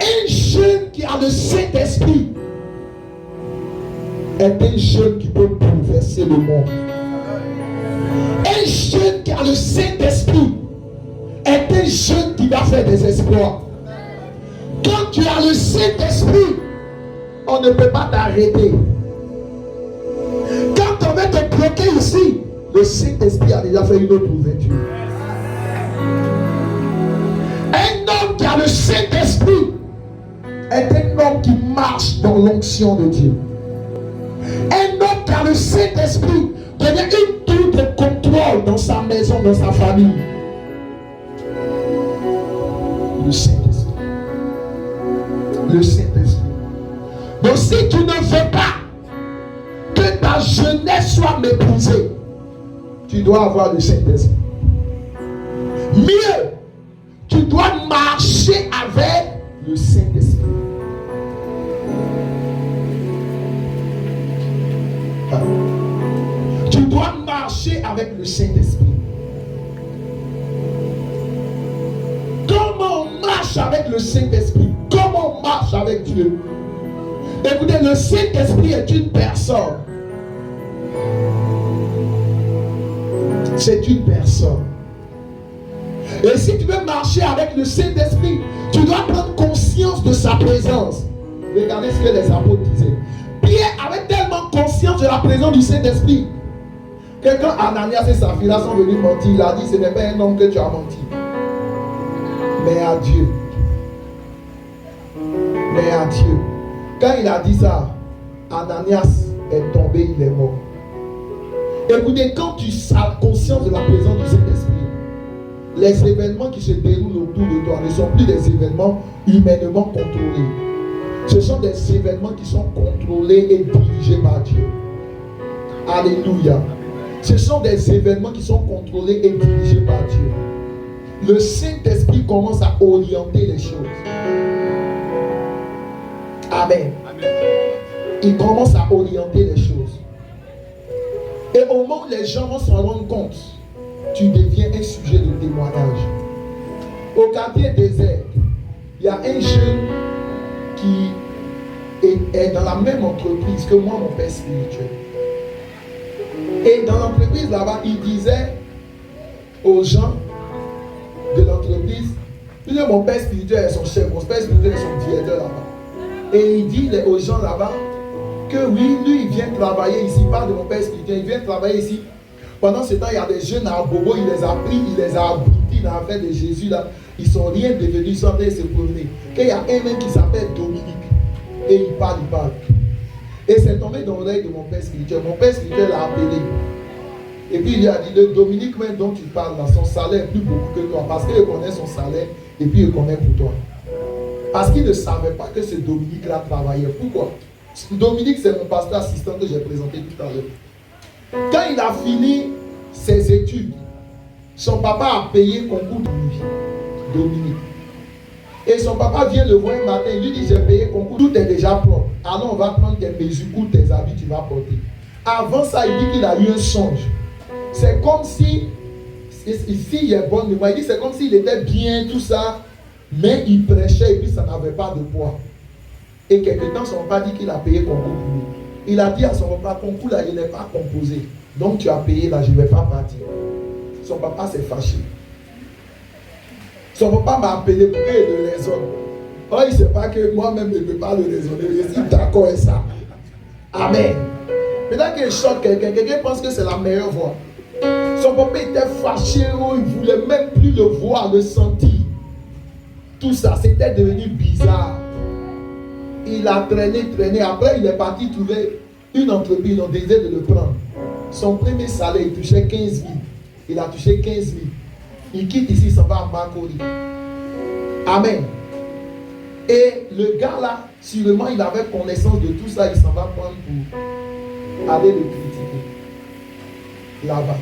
Un jeune qui a le Saint-Esprit est un jeune qui peut bouleverser le monde. Un jeune qui a le Saint-Esprit est un jeune qui va faire des exploits. Quand tu as le Saint-Esprit, on ne peut pas t'arrêter. Quand on va te bloquer ici, le Saint-Esprit a déjà fait une autre ouverture. Un homme qui a le Saint-Esprit est un homme qui marche dans l'onction de Dieu. Un homme qui a le Saint-Esprit devient une tour de contrôle dans sa maison, dans sa famille. Le Saint-Esprit. Le Saint-Esprit. Donc si tu ne veux pas que ta jeunesse soit méprisée, tu dois avoir le Saint-Esprit. Mieux, tu dois marcher avec le Saint-Esprit. Tu dois marcher avec le Saint-Esprit. Comment on marche avec le Saint-Esprit? Comment on marche avec Dieu? Écoutez, le Saint-Esprit est une personne. C'est une personne. Et si tu veux marcher avec le Saint-Esprit, tu dois prendre conscience de sa présence. Regardez ce que les apôtres disaient. Pierre avait tellement conscience de la présence du Saint-Esprit que quand Ananias et Saphira sont venus mentir, il a dit, ce n'est pas un homme que tu as menti, mais à Dieu. Mais à Dieu. Quand il a dit ça, Ananias est tombé, il est mort. Écoutez, quand tu as conscience de la présence du Saint-Esprit, les événements qui se déroulent autour de toi ne sont plus des événements humainement contrôlés. Ce sont des événements qui sont contrôlés et dirigés par Dieu. Alléluia. Ce sont des événements qui sont contrôlés et dirigés par Dieu. Le Saint-Esprit commence à orienter les choses. Amen. Il commence à orienter les choses. Et au moment où les gens vont s'en rendre compte, tu deviens un sujet de témoignage. Au quartier désert, il y a un jeune qui est dans la même entreprise que moi, mon père spirituel. Et dans l'entreprise là-bas, il disait aux gens de l'entreprise, puisque mon père spirituel est son chef, mon père spirituel est son directeur là-bas. Et il dit aux gens là-bas que oui, lui, il vient travailler ici, pas de mon père spirituel, il vient travailler ici. Pendant ce temps, il y a des jeunes à Bobo, il les a pris, il les a abrutis dans l'affaire de Jésus là. Ils sont rien devenus, ils sont en train de se promener. Qu'il y a un mec qui s'appelle Dominique. Et il parle. Et c'est tombé dans l'oreille de mon père spirituel. Mon père spirituel l'a appelé. Et puis il lui a dit, le Dominique même dont tu parles là, son salaire est plus beaucoup que toi. Parce qu'il connaît son salaire et puis il connaît pour toi. Parce qu'il ne savait pas que ce Dominique là travaillait. Pourquoi? Dominique, c'est mon pasteur assistant que j'ai présenté tout à l'heure. Quand il a fini ses études, son papa a payé concours de lui, Dominique. Et son papa vient le voir un matin, il lui dit, j'ai payé concours, tout est déjà propre. Alors on va prendre tes mesures, tes habits, tu vas porter. Avant ça, il dit qu'il a eu un songe. C'est comme si, ici il est bon mémoire, il dit c'est comme s'il était bien, tout ça, mais il prêchait et puis ça n'avait pas de poids. Et quelque temps, son papa dit qu'il a payé concours pour lui. Il a dit à son papa, concours là, il n'est pas composé. Donc tu as payé là, je ne vais pas partir. Son papa s'est fâché. Son papa m'a appelé pour qu'il le raisonne. Oh, il ne sait pas que moi-même je ne peux pas le raisonner. Je suis d'accord avec ça. Amen. Maintenant qu'il choque quelqu'un pense que c'est la meilleure voie. Son papa était fâché, il ne voulait même plus le voir, le sentir. tout ça, c'était devenu bizarre. Il a traîné. Après, il est parti trouver une entreprise, on désire de le prendre. Son premier salaire, il touchait 15 000. Il a touché 15 000. Il quitte ici, il s'en va à Makori. Amen. Et le gars là, sûrement, il avait connaissance de tout ça. Il s'en va prendre pour aller le critiquer. Là-bas.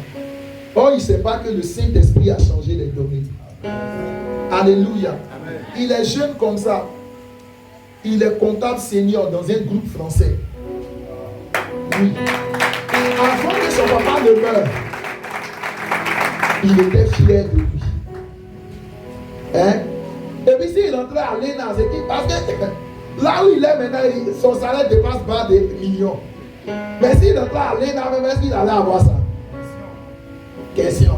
Or, il ne sait pas que le Saint-Esprit a changé les données. Alléluia. Amen. Il est jeune comme ça. Il est comptable senior dans un groupe français. Oui. Avant que son papa ne meure, il était fier de lui. Hein? Et puis s'il rentrait à l'ENA, c'est qu'il parce que là où il est maintenant, son salaire ne dépasse pas des millions. Mais s'il rentrait à l'ENA, est-ce qu'il allait avoir ça? Question.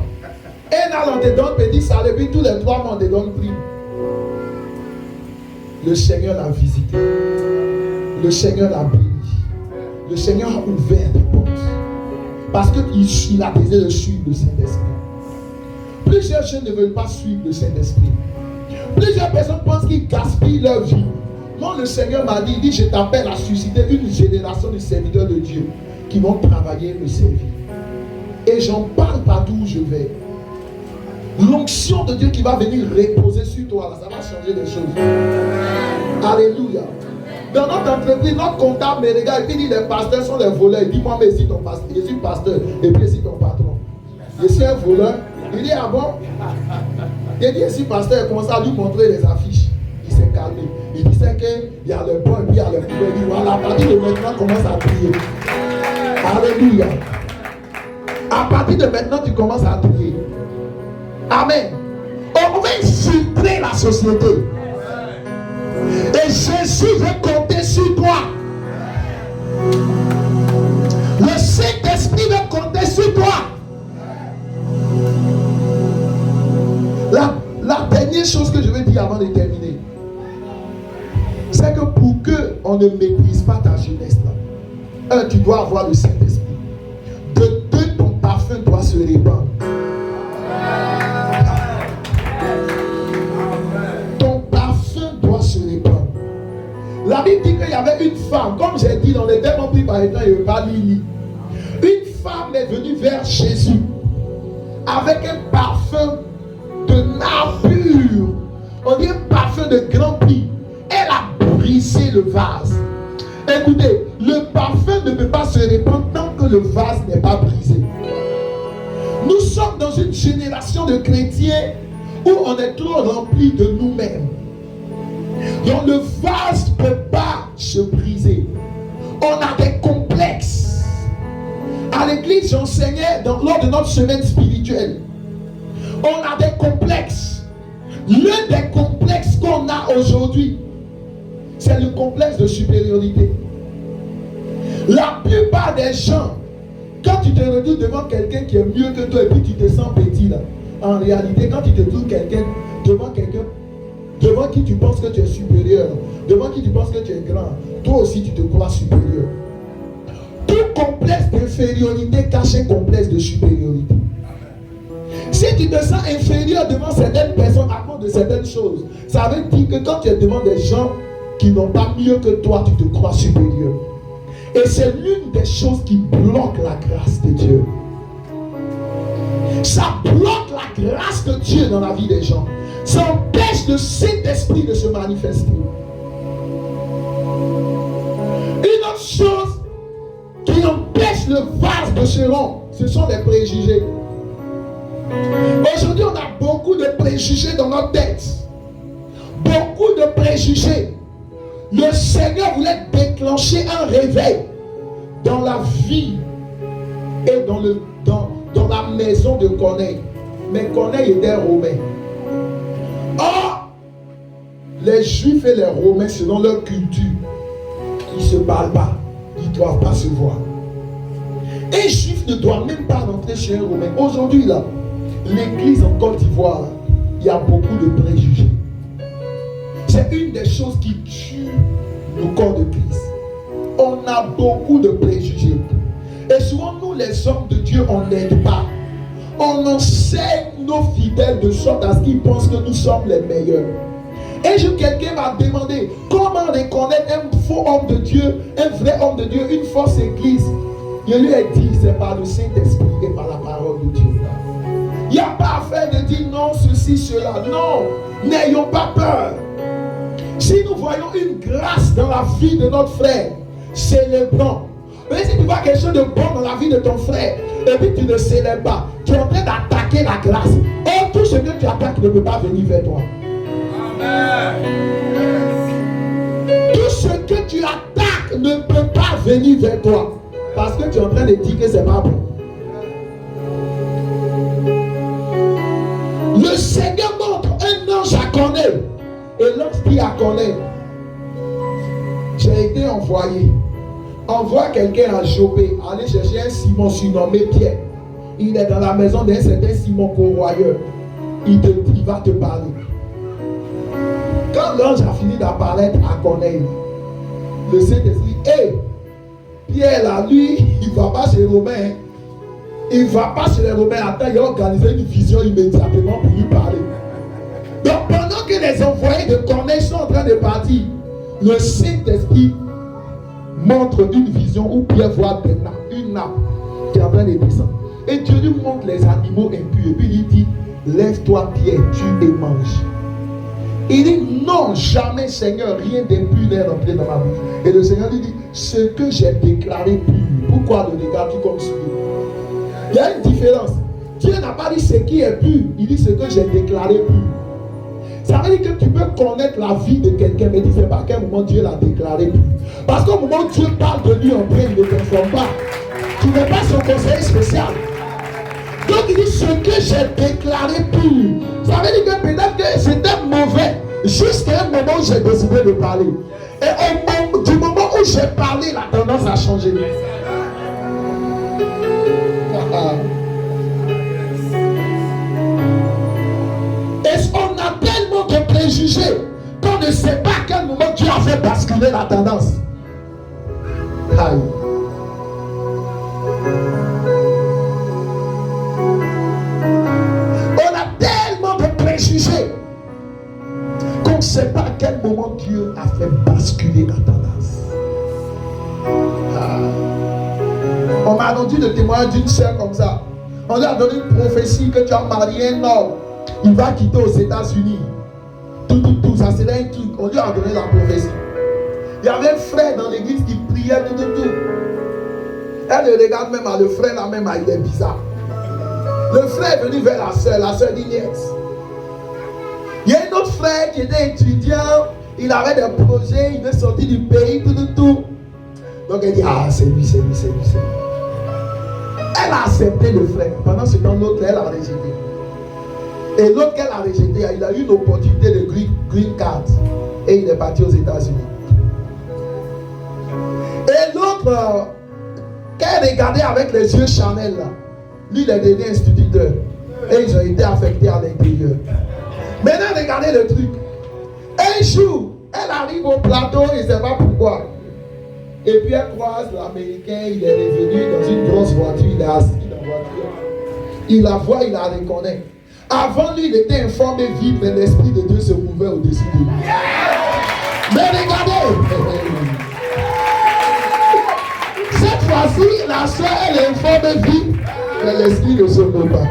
ENA, on te donne petit salaire, puis tous les 3 mois, on te donne prime. Le Seigneur l'a visité. Le Seigneur l'a béni. Le Seigneur a ouvert des portes. Parce qu'il a désiré de suivre le Saint-Esprit. Plusieurs jeunes ne veulent pas suivre le Saint-Esprit. Plusieurs personnes pensent qu'ils gaspillent leur vie. Moi, le Seigneur m'a dit, je t'appelle à susciter une génération de serviteurs de Dieu qui vont travailler et me servir. Et j'en parle partout où je vais. L'onction de Dieu qui va venir reposer sur toi, là, ça va changer les choses. Alléluia. Dans notre entreprise, notre comptable me regarde et puis dit les pasteurs sont les voleurs. Il dit moi mais si ton pasteur, je suis pasteur et puis si ton patron. Je suis un voleur. Il dit ah bon? Il dit si pasteur commence à lui montrer les affiches. Il s'est calmé. Il disait qu'il y a le bon et puis il y a le mauvais. Il dit voilà, à partir de maintenant commence à prier. Alléluia. À partir de maintenant tu commences à prier. Amen. On va filtrer la société. Et Jésus veut compter sur toi. Le Saint-Esprit veut compter sur toi. La dernière chose que je veux dire avant de terminer, c'est que pour qu'on ne méprise pas ta jeunesse là, tu dois avoir le Saint-Esprit. De deux, ton parfum doit se répandre. La Bible dit qu'il y avait une femme, comme j'ai dit dans les thèmes pris par exemple, il ne veut pas lire. Une femme est venue vers Jésus avec un parfum de nard pur. On dit un parfum de grand prix. Elle a brisé le vase. Écoutez, le parfum ne peut pas se répandre tant que le vase n'est pas brisé. Nous sommes dans une génération de chrétiens où on est trop rempli de nous-mêmes. Donc le vase ne peut pas se briser. On a des complexes. À l'église, j'enseignais lors de notre semaine spirituelle. On a des complexes. L'un des complexes qu'on a aujourd'hui, c'est le complexe de supériorité. La plupart des gens, quand tu te retrouves devant quelqu'un qui est mieux que toi et puis tu te sens petit là, en réalité, quand tu te trouves devant quelqu'un devant qui tu penses que tu es supérieur, devant qui tu penses que tu es grand, toi aussi tu te crois supérieur. Tout complexe d'infériorité cache un complexe de supériorité. Si tu te sens inférieur devant certaines personnes à cause de certaines choses, ça veut dire que quand tu es devant des gens qui n'ont pas mieux que toi, tu te crois supérieur. Et c'est l'une des choses qui bloque la grâce de Dieu. Ça bloque la grâce de Dieu dans la vie des gens. Ça empêche le Saint-Esprit de se manifester. Une autre chose qui empêche le vase de se rompre, ce sont les préjugés. Aujourd'hui, on a beaucoup de préjugés dans notre tête. Beaucoup de préjugés. Le Seigneur voulait déclencher un réveil dans la vie et dans la maison de Corneille. Mais Corneille était romain. Or, les Juifs et les Romains, selon leur culture, ils ne se parlent pas. Ils ne doivent pas se voir. Un Juif ne doit même pas rentrer chez un Romain. Aujourd'hui, là, l'église en Côte d'Ivoire, il y a beaucoup de préjugés. C'est une des choses qui tue le corps de Christ. On a beaucoup de préjugés. Et souvent, nous, les hommes de Dieu, on n'aide pas. On enseigne nos fidèles de sorte à ce qu'ils pensent que nous sommes les meilleurs. Un jour, quelqu'un m'a demandé comment reconnaître un faux homme de Dieu, un vrai homme de Dieu, une fausse église. Je lui ai dit, c'est par le Saint-Esprit et par la parole de Dieu. Il n'y a pas affaire de dire non, ceci, cela. Non, n'ayons pas peur. Si nous voyons une grâce dans la vie de notre frère, célébrons. Mais si tu vois quelque chose de bon dans la vie de ton frère, et puis tu ne célèbres pas, tu es en train d'attaquer la grâce. Et tout ce que tu attaques ne peut pas venir vers toi. Amen. Tout ce que tu attaques ne peut pas venir vers toi. Parce que tu es en train de dire que c'est pas bon. Le Seigneur montre un ange à Corneille. Et l'ange dit à Corneille, j'ai été envoyé. Envoie quelqu'un à Jopé, aller chercher un Simon surnommé Pierre. Il est dans la maison d'un certain Simon Corroyeur. Il va te parler. Quand l'ange a fini d'apparaître à Corneille, le Saint-Esprit, hé, Pierre là, lui, il ne va pas chez les Romains. Il ne va pas chez les Romains. Attends, il a organisé une vision immédiatement pour lui parler. Donc pendant que les envoyés de Corneille sont en train de partir, le Saint-Esprit montre une vision où Pierre voit une nappe qui est en train de descendre. Et Dieu lui montre les animaux impurs. Et puis il dit, lève-toi Pierre, tue et mange. Il dit, non, jamais Seigneur, rien d'impur n'est rentré dans ma bouche. Et le Seigneur lui dit, ce que j'ai déclaré pur, pourquoi le regardes-tu comme celui? Il y a une différence. Dieu n'a pas dit ce qui est pur, il dit ce que j'ai déclaré pur. Ça veut dire que tu peux connaître la vie de quelqu'un, mais tu ne sais pas à quel moment Dieu l'a déclaré pur. Parce qu'au moment où Dieu parle de lui en vrai, il ne t'informe pas. Tu n'es pas son conseiller spécial. Donc il dit ce que j'ai déclaré pur. Ça veut dire que peut-être que c'était mauvais jusqu'à un moment où j'ai décidé de parler. Et du moment où j'ai parlé, la tendance a changé. Et on a tellement de préjugés qu'on ne sait pas à quel moment Dieu a fait basculer la tendance. Aïe. On a tellement de préjugés qu'on ne sait pas à quel moment Dieu a fait basculer la tendance. On m'a entendu le témoignage d'une soeur comme ça. On lui a donné une prophétie que tu as marié un homme. Il va quitter aux États-Unis. Tout, ça c'est un truc. On lui a donné la prophétie. Il y avait un frère dans l'église qui priait tout. Elle le regarde même à le frère là même, il est bizarre. Le frère est venu vers la soeur dit yes. Il y a un autre frère qui était étudiant, il avait des projets, il est sorti du pays, tout. Donc elle dit, ah c'est lui. Elle a accepté le frère. Pendant ce temps, l'autre, elle a rejeté. Et l'autre qu'elle a rejeté, il a eu une opportunité de green card. Et il est parti aux États-Unis. Et l'autre, qu'elle regardait avec les yeux Chanel, là, lui, il est devenu instituteur. Et ils ont été affectés à l'intérieur. Maintenant, regardez le truc. Un jour, elle arrive au plateau, il ne sait pas pourquoi. Et puis elle croise l'Américain, il est revenu dans une grosse voiture, il est assis dans la voiture. Il la voit, il la reconnaît. Avant lui, il était informé vite, mais l'Esprit de Dieu se mouvait au-dessus de lui. Mais regardez, cette fois-ci, la soeur, elle est informée vite, mais l'Esprit ne se mouve pas.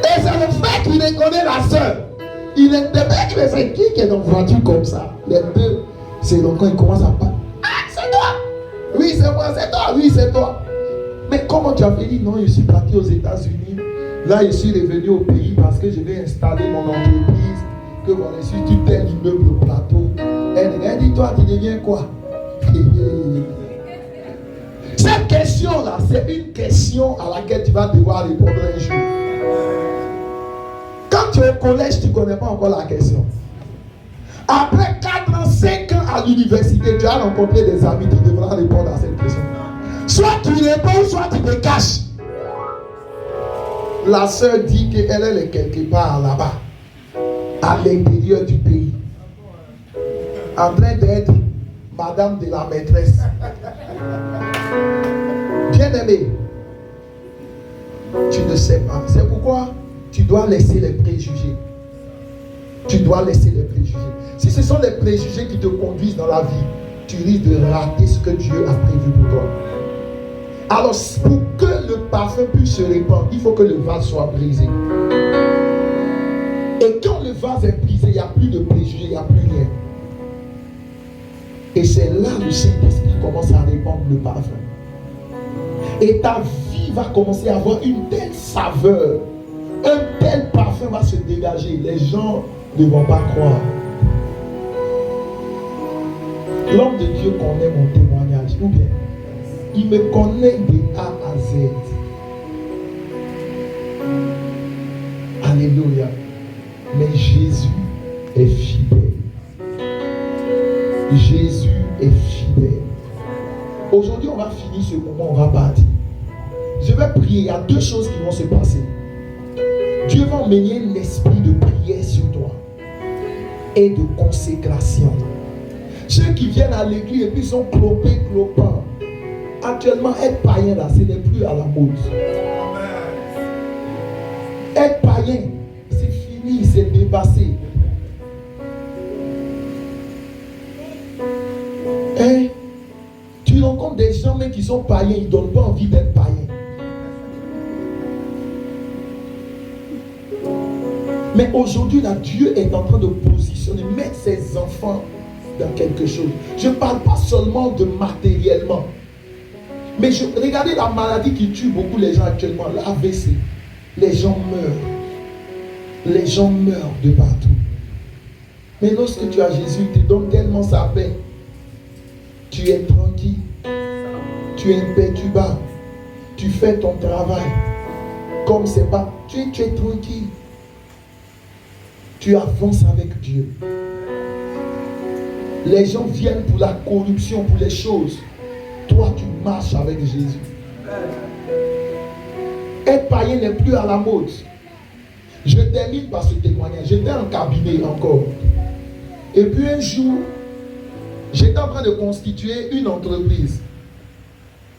Et c'est le fait qu'il reconnaît la soeur. Il est de mec, mais c'est qui est dans une voiture comme ça? Les deux, c'est donc quand il commence à parler. Ah, c'est toi! Oui, c'est moi, c'est toi! Oui, c'est toi! Mais comment tu as fait? Dit non, je suis parti aux États-Unis. Là, je suis revenu au pays parce que je vais installer mon entreprise. Que voilà, je suis tout tel immeuble au plateau. Elle dit, toi, tu deviens quoi? Cette question-là, c'est une question à laquelle tu vas devoir répondre un jour. Quand tu es au collège, tu ne connais pas encore la question. Après 4 ans, 5 ans à l'université, tu as rencontré des amis qui devront répondre à cette question. Soit tu réponds, soit tu te caches. La sœur dit qu'elle est quelque part là-bas, à l'intérieur du pays, en train d'être madame de la maîtresse. Bien-aimé, tu ne sais pas. C'est pourquoi tu dois laisser les préjugés. Tu dois laisser les préjugés. Si ce sont les préjugés qui te conduisent dans la vie, tu risques de rater ce que Dieu a prévu pour toi. Alors, pour que le parfum puisse se répandre, il faut que le vase soit brisé. Et quand le vase est brisé, il n'y a plus de préjugés, il n'y a plus rien. Et c'est là le Saint-Esprit commence à répandre le parfum. Et ta vie va commencer à avoir une telle saveur. Un tel parfum va se dégager. Les gens ne vont pas croire. L'homme de Dieu connaît mon témoignage. Ou bien, il me connaît de A à Z. Alléluia. Mais Jésus est fidèle. Jésus est fidèle. Aujourd'hui, on va finir ce moment, on va partir. Je vais prier. Il y a deux choses qui vont se passer. Dieu va emmener l'esprit de prière sur toi et de consécration. Ceux qui viennent à l'église et puis sont clopants. Actuellement, être païen là, ce n'est plus à la mode. Être païen, c'est fini, c'est dépassé. Hein? Tu rencontres des gens même qui sont païens, ils ne donnent pas envie d'être païens. Mais aujourd'hui, là, Dieu est en train de positionner, mettre ses enfants dans quelque chose. Je ne parle pas seulement de matériellement. Mais regardez la maladie qui tue beaucoup les gens actuellement, l'AVC. Les gens meurent. Les gens meurent de partout. Mais lorsque tu as Jésus, il te donne tellement sa paix. Tu es tranquille. Tu es imperturbable. Tu fais ton travail. Comme c'est pas. Tu es tranquille. Tu avances avec Dieu. Les gens viennent pour la corruption, pour les choses. Toi, tu marches avec Jésus. Être païen n'est plus à la mode. Je termine par ce témoignage. J'étais en cabinet encore. Et puis un jour, j'étais en train de constituer une entreprise.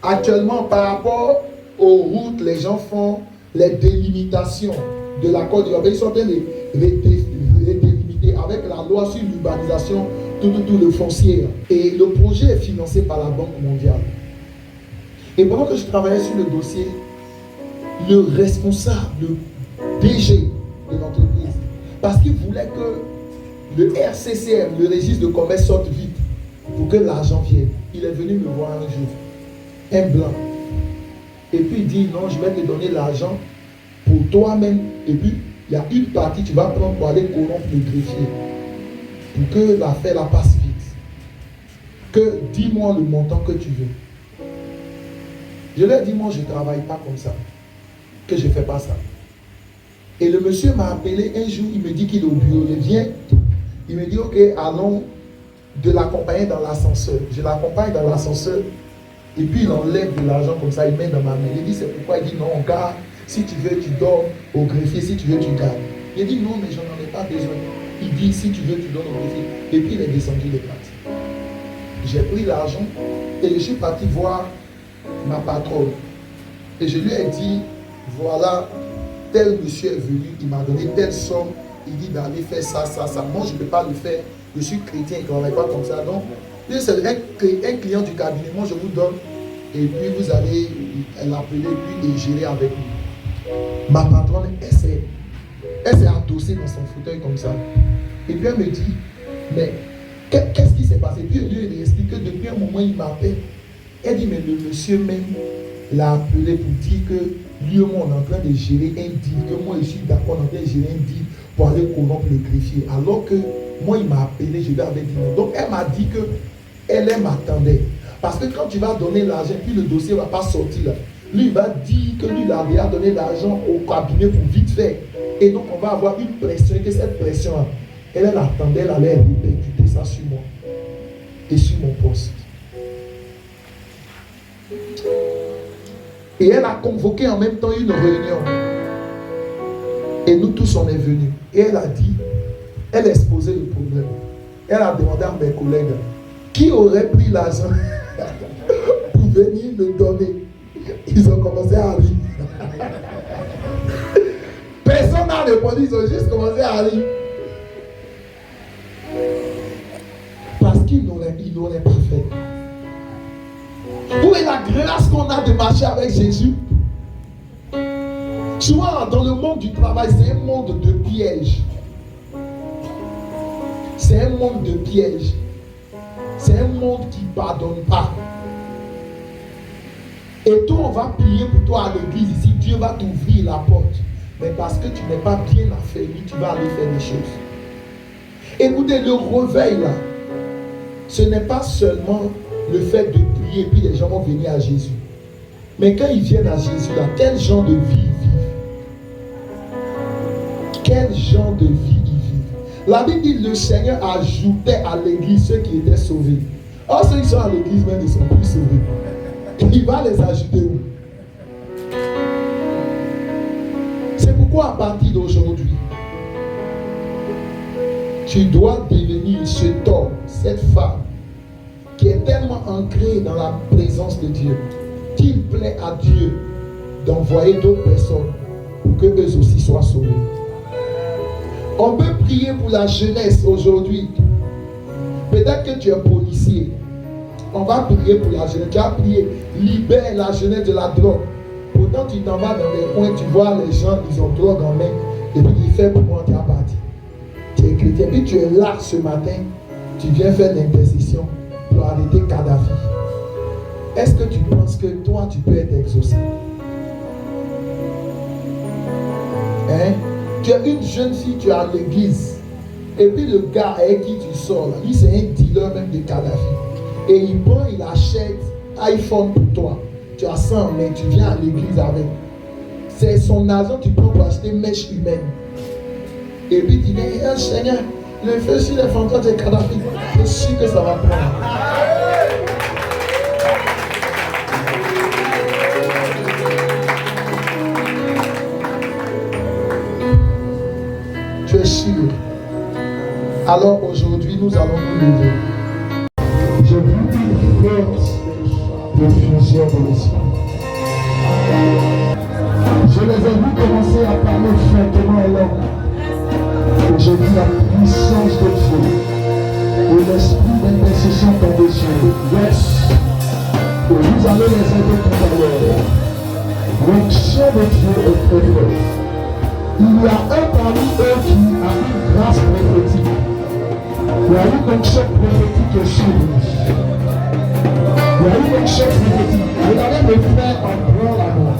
Actuellement, par rapport aux routes, les gens font les délimitations de la Côte d'Ivoire. Ils sont en train de les délimiter avec la loi sur l'urbanisation, tout le foncier. Et le projet est financé par la Banque mondiale. Et pendant que je travaillais sur le dossier, le responsable, le DG de l'entreprise, parce qu'il voulait que le RCCM, le registre de commerce, sorte vite pour que l'argent vienne. Il est venu me voir un jour, un blanc. Et puis il dit, non, je vais te donner l'argent pour toi-même. Et puis, il y a une partie que tu vas prendre pour aller corrompre le greffier. Pour que l'affaire la passe vite. Que dis-moi le montant que tu veux. Je lui ai dit, moi je ne travaille pas comme ça. Que je ne fais pas ça. Et le monsieur m'a appelé un jour, il me dit qu'il est au bureau. Il vient, il me dit, ok, allons de l'accompagner dans l'ascenseur. Je l'accompagne dans l'ascenseur. Et puis il enlève de l'argent comme ça, il met dans ma main. Il dit, c'est pourquoi? Il dit, non, garde. Si tu veux, tu donnes au greffier. Si tu veux, tu gardes. Il dit, non, mais je n'en ai pas besoin. Il dit, si tu veux, tu donnes au greffier. Et puis il est descendu de parti. J'ai pris l'argent et je suis parti voir ma patronne. Et je lui ai dit, voilà, tel monsieur est venu, il m'a donné telle somme. Il dit d'aller faire ça, ça, ça. Moi, je ne peux pas le faire. Je suis chrétien, je ne travaille pas comme ça. Donc, c'est un client du cabinet. Moi, je vous donne. Et puis, vous allez l'appeler puis et gérer avec lui. Ma patronne, elle s'est adossée dans son fauteuil comme ça. Et puis, elle me dit, mais qu'est-ce qui s'est passé? Puis, je lui ai expliqué que depuis un moment, il m'appelle. Elle dit, mais le monsieur même l'a appelé pour dire que lui et moi, on est en train de gérer un deal. Que moi, je suis d'accord, on est en train de gérer un deal pour aller corrompre le greffier. Alors que moi, il m'a appelé, je lui avais dit non. Donc, elle m'a dit que elle m'attendait. Parce que quand tu vas donner l'argent, puis le dossier ne va pas sortir là. Lui, il va dire que lui, il a déjà donné l'argent au cabinet pour vite faire. Et donc, on va avoir une pression. Et que cette pression, elle attendait, elle allait répercuter ça sur moi. Et sur mon poste. Et elle a convoqué en même temps une réunion. Et nous tous, on est venus. Et elle a dit, elle a exposé le problème. Elle a demandé à mes collègues, qui aurait pris l'argent pour venir me donner? Ils ont commencé à rire. Personne répondu, ils ont juste commencé à rire. Parce qu'ils n'auraient pas fait. Où est la grâce qu'on a de marcher avec Jésus? Souvent, dans le monde du travail, c'est un monde de pièges. C'est un monde de pièges. C'est un monde qui ne pardonne pas. Et toi, on va prier pour toi à l'église ici. Dieu va t'ouvrir la porte. Mais parce que tu n'es pas bien affaibli, tu vas aller faire des choses. Écoutez, le réveil là, ce n'est pas seulement le fait de prier et puis les gens vont venir à Jésus. Mais quand ils viennent à Jésus là, quel genre de vie ils vivent? Quel genre de vie ils vivent? La Bible dit que le Seigneur ajoutait à l'église ceux qui étaient sauvés. Or, ceux qui sont à l'église même ne sont plus sauvés. Il va les ajouter où? C'est pourquoi à partir d'aujourd'hui, tu dois devenir cet homme, cette femme qui est tellement ancrée dans la présence de Dieu qu'il plaît à Dieu d'envoyer d'autres personnes pour que eux aussi soient sauvés. On peut prier pour la jeunesse aujourd'hui. Peut-être que tu es policier. On va prier pour la jeunesse. Tu as prié, libère la jeunesse de la drogue. Pourtant, tu t'en vas dans les coins, tu vois les gens, ils ont drogue en main. Et puis, ils font pour moi, tu es parti. Tu es chrétien. Puis, tu es là ce matin. Tu viens faire l'intercession pour arrêter Kadhafi. Est-ce que tu penses que toi, tu peux être exaucé? Hein? Tu es une jeune fille, tu es à l'église. Et puis, le gars avec qui tu sors, là, lui, c'est un dealer même de Kadhafi. Et il prend, il achète iPhone pour toi. Tu as ça, mais tu viens à l'église avec. C'est son argent, tu prends pour acheter mèche humaine. Et puis tu dis, hey, Seigneur, le feu sur les fantômes de Kadhafi, je suis sûr que ça va prendre. Tu es sûr? Alors aujourd'hui, nous allons nous lever. Je vous dis force de fusion de l'esprit. Je les ai vus commencer à parler fortement en langue. Et je dis la puissance de Dieu et l'esprit d'intercession dans des yeux. Yes. Et vous allez les aider tout à l'heure. L'onction de Dieu est très forte. Il y a un parmi eux qui a une grâce prophétique. Il y a une onction prophétique sur lui. Il y a une onction prophétique. Regardez mes frères en blanc là-bas.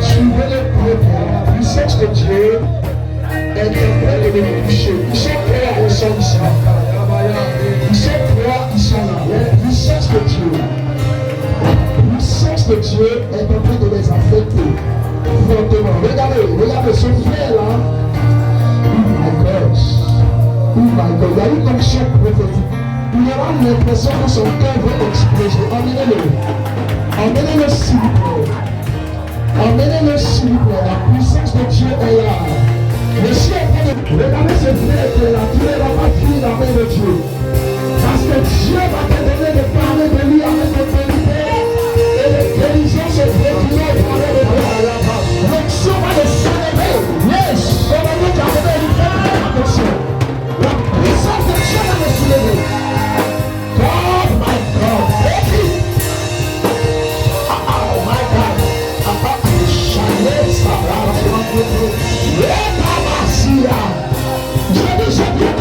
Suivez-le très bien. La puissance de Dieu est en train de les toucher. Ils sont prêts à recevoir ici. Ils sont prêts, ils sont là. La puissance de Dieu. La puissance de Dieu est en train de les affecter fortement. Regardez ce frère-là. Oh my God. Oh my God. Il y a une onction prophétique. Il aura l'impression que son cœur va exploser. Emmenez-le. Emmenez-le s'il vous plaît. Emmenez-le s'il vous plaît. La puissance de Dieu est là. Le ciel est en train de... Regardez ce frère qui est là. Tu ne vas pas finir la main de Dieu. Parce que Dieu va te donner de parler de lui avec autorité et l'intelligence et précision de parler de lui. L'action va le soulever. Yes. On va nous garder une vraie attention. La puissance de Dieu va le soulever. God, my God. Oh my God. Je dis, je viens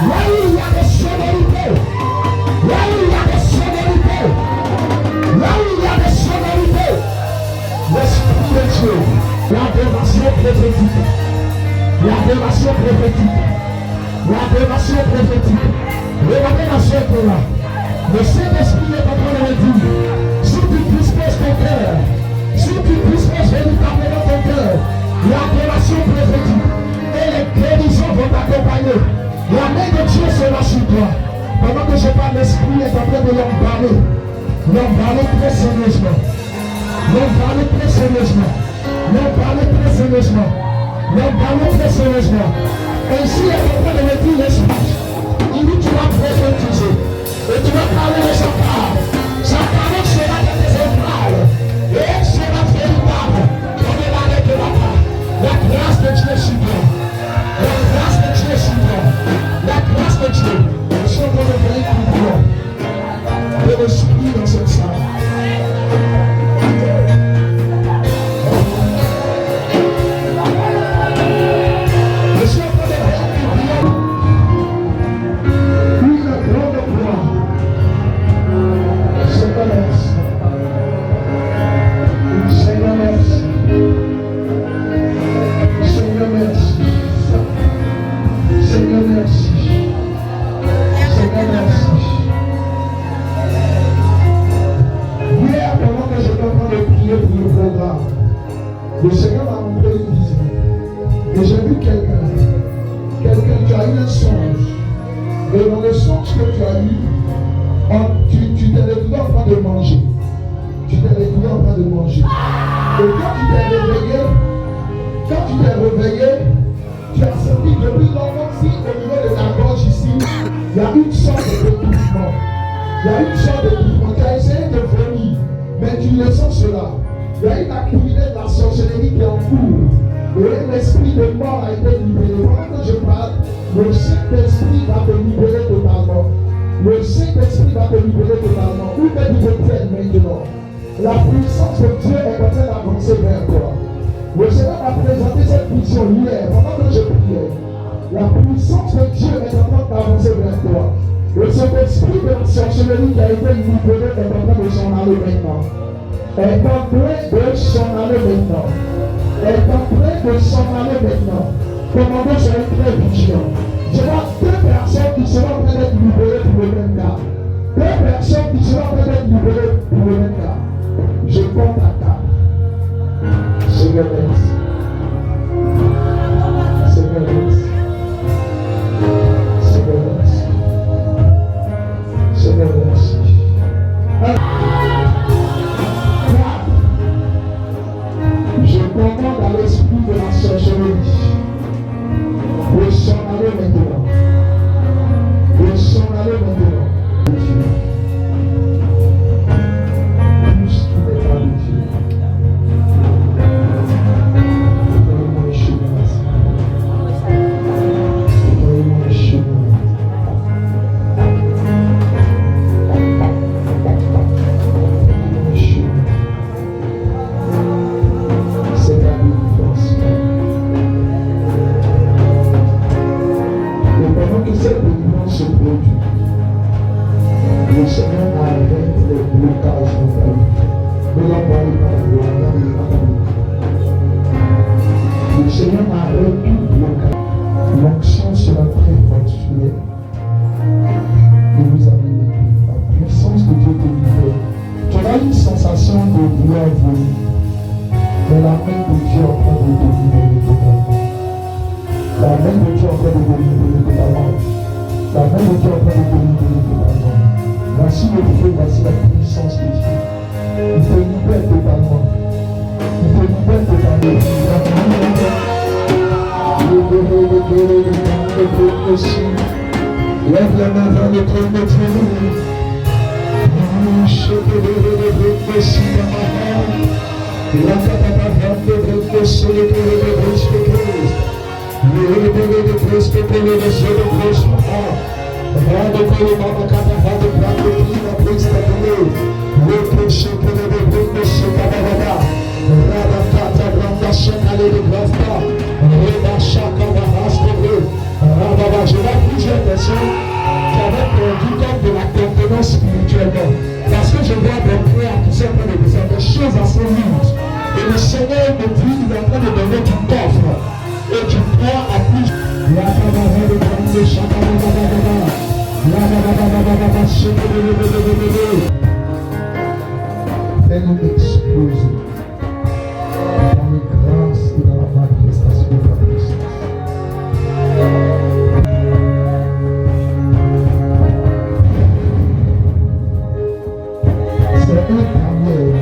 Là où il y a des sonorités, là où il y a des sonorités, là où il y a des sonorités, l'Esprit de Dieu, l'adoration prophétique, l'adoration prophétique, l'adoration prophétique. Regardez la soeur là. Le Saint-Esprit est en train de me dire, si tu disposes ton cœur, si tu disposes véritablement ton cœur, l'adoration prophétique et les guérisons vont t'accompagner. La main de Dieu sera sur toi. Pendant que je parle, l'Esprit est en train de l'emballer. L'emballer très sérieusement. L'emballer très sérieusement. L'emballer très sérieusement. L'emballer très sérieusement. Ainsi, elle est en train de me dire l'Esprit. Il dit, tu vas prophétiser. Et tu vas parler de sa part. Sa parole sera dans tes entrailles. Et elle sera véritable. Comme elle avec la part. La grâce de Dieu est sur toi. La grâce de Dieu est sur toi. La grâce de Dieu. Je suis en train de faire un coup de l'esprit dans cette salle. Le Seigneur m'a montré une vision. Et j'ai vu quelqu'un qui a eu un songe. Et dans le songe que tu as eu, tu t'es retrouvé en train de manger. Tu t'es retrouvé en train de manger. Et quand tu t'es réveillé, tu as senti depuis longtemps si au niveau de la gorge ici, il y a une sorte d'étouffement. Il y a une sorte d'étouffement. Tu as essayé de vomir, mais tu le sens cela. Il y a une activité de la sorcellerie qui est en cours. Et l'esprit de mort a été libéré. Pendant que je parle, le Saint-Esprit va te libérer totalement. Le Saint-Esprit va te libérer totalement. Où que tu te tiennes maintenant, la puissance de Dieu est en train d'avancer vers toi. Le Seigneur m'a présenté cette vision hier, pendant que je priais. La puissance de Dieu est en train d'avancer vers toi. Et cet esprit de la sorcellerie qui a été libéré est en train de s'en aller maintenant. Est en train de s'en aller maintenant. Est en train de s'en aller maintenant. Commandant, soyez très vigilants. Je vois deux personnes qui seront en train d'être libérées pour le même cas. Deux personnes qui seront en train d'être libérées pour le même cas. Je compte à table. Seigneur, merci. Seigneur, merci. Seigneur, merci. Seigneur, merci. Je commande à l'esprit de la sorcellerie de s'en aller maintenant. De s'en aller maintenant. Tout ce qui n'est pas de Dieu. Envoyez-moi les chemins. Envoyez-moi les chemins. Cette délivrance se produit. Le Seigneur arrête les blocages de ta vie. Ne l'envoyez pas de le Seigneur arrête tout blocage. L'onction sera très particulière. Et vous avez la puissance de Dieu te libère. Tu auras une sensation de vouloir voler. Mais la main de Dieu est en train de te libérer totalement. La main de Dieu est en train de te libérer totalement. La main de Dieu est en train de te libérer totalement. Voici le feu, voici la puissance de Dieu. Il te libère totalement. Il te libère totalement. Lève la main vers le trône de Dieu. Je vais bouger, personne. train de donner ton coffre. Et tu prends à plus. Fais-nous exploser dans les grâces et dans la manifestation de ta puissance. C'est un carrière.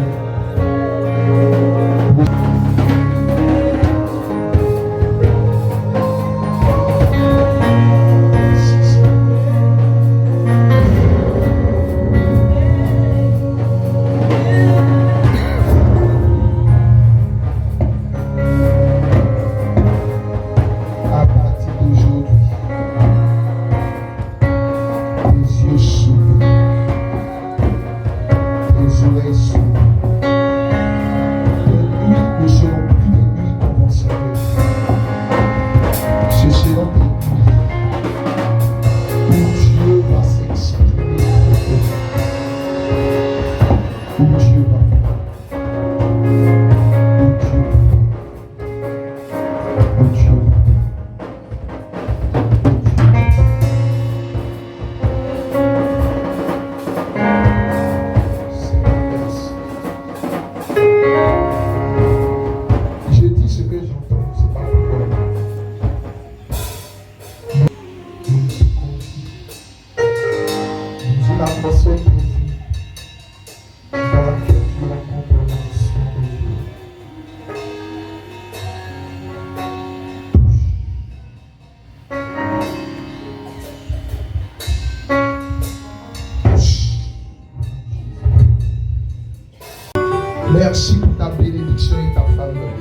Merci pour ta bénédiction et ta faveur.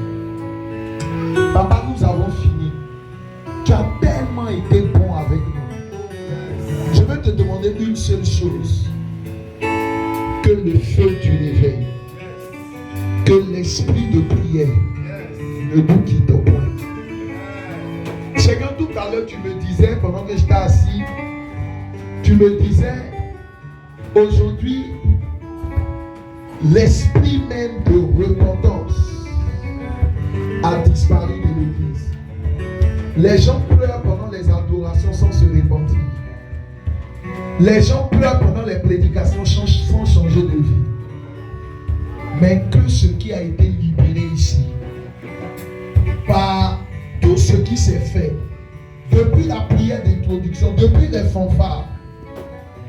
Papa, nous avons fini. Tu as tellement été bon avec nous. Je veux te demander une seule chose. Que le feu du réveil, que l'esprit de prière ne nous quitte point. Seigneur, tout à l'heure, tu me disais, pendant que j'étais assis, tu me disais, aujourd'hui, l'esprit même de repentance a disparu de l'église. Les gens pleurent pendant les adorations sans se repentir. Les gens pleurent pendant les prédications sans changer de vie. Mais que ce qui a été libéré ici, par tout ce qui s'est fait, depuis la prière d'introduction, depuis les fanfares,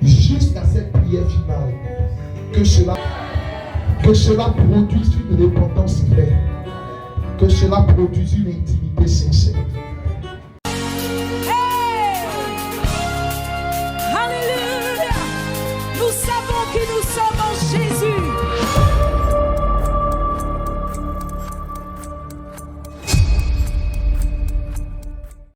jusqu'à cette prière finale, que cela produise une repentance vraie, que cela produise une intimité sincère.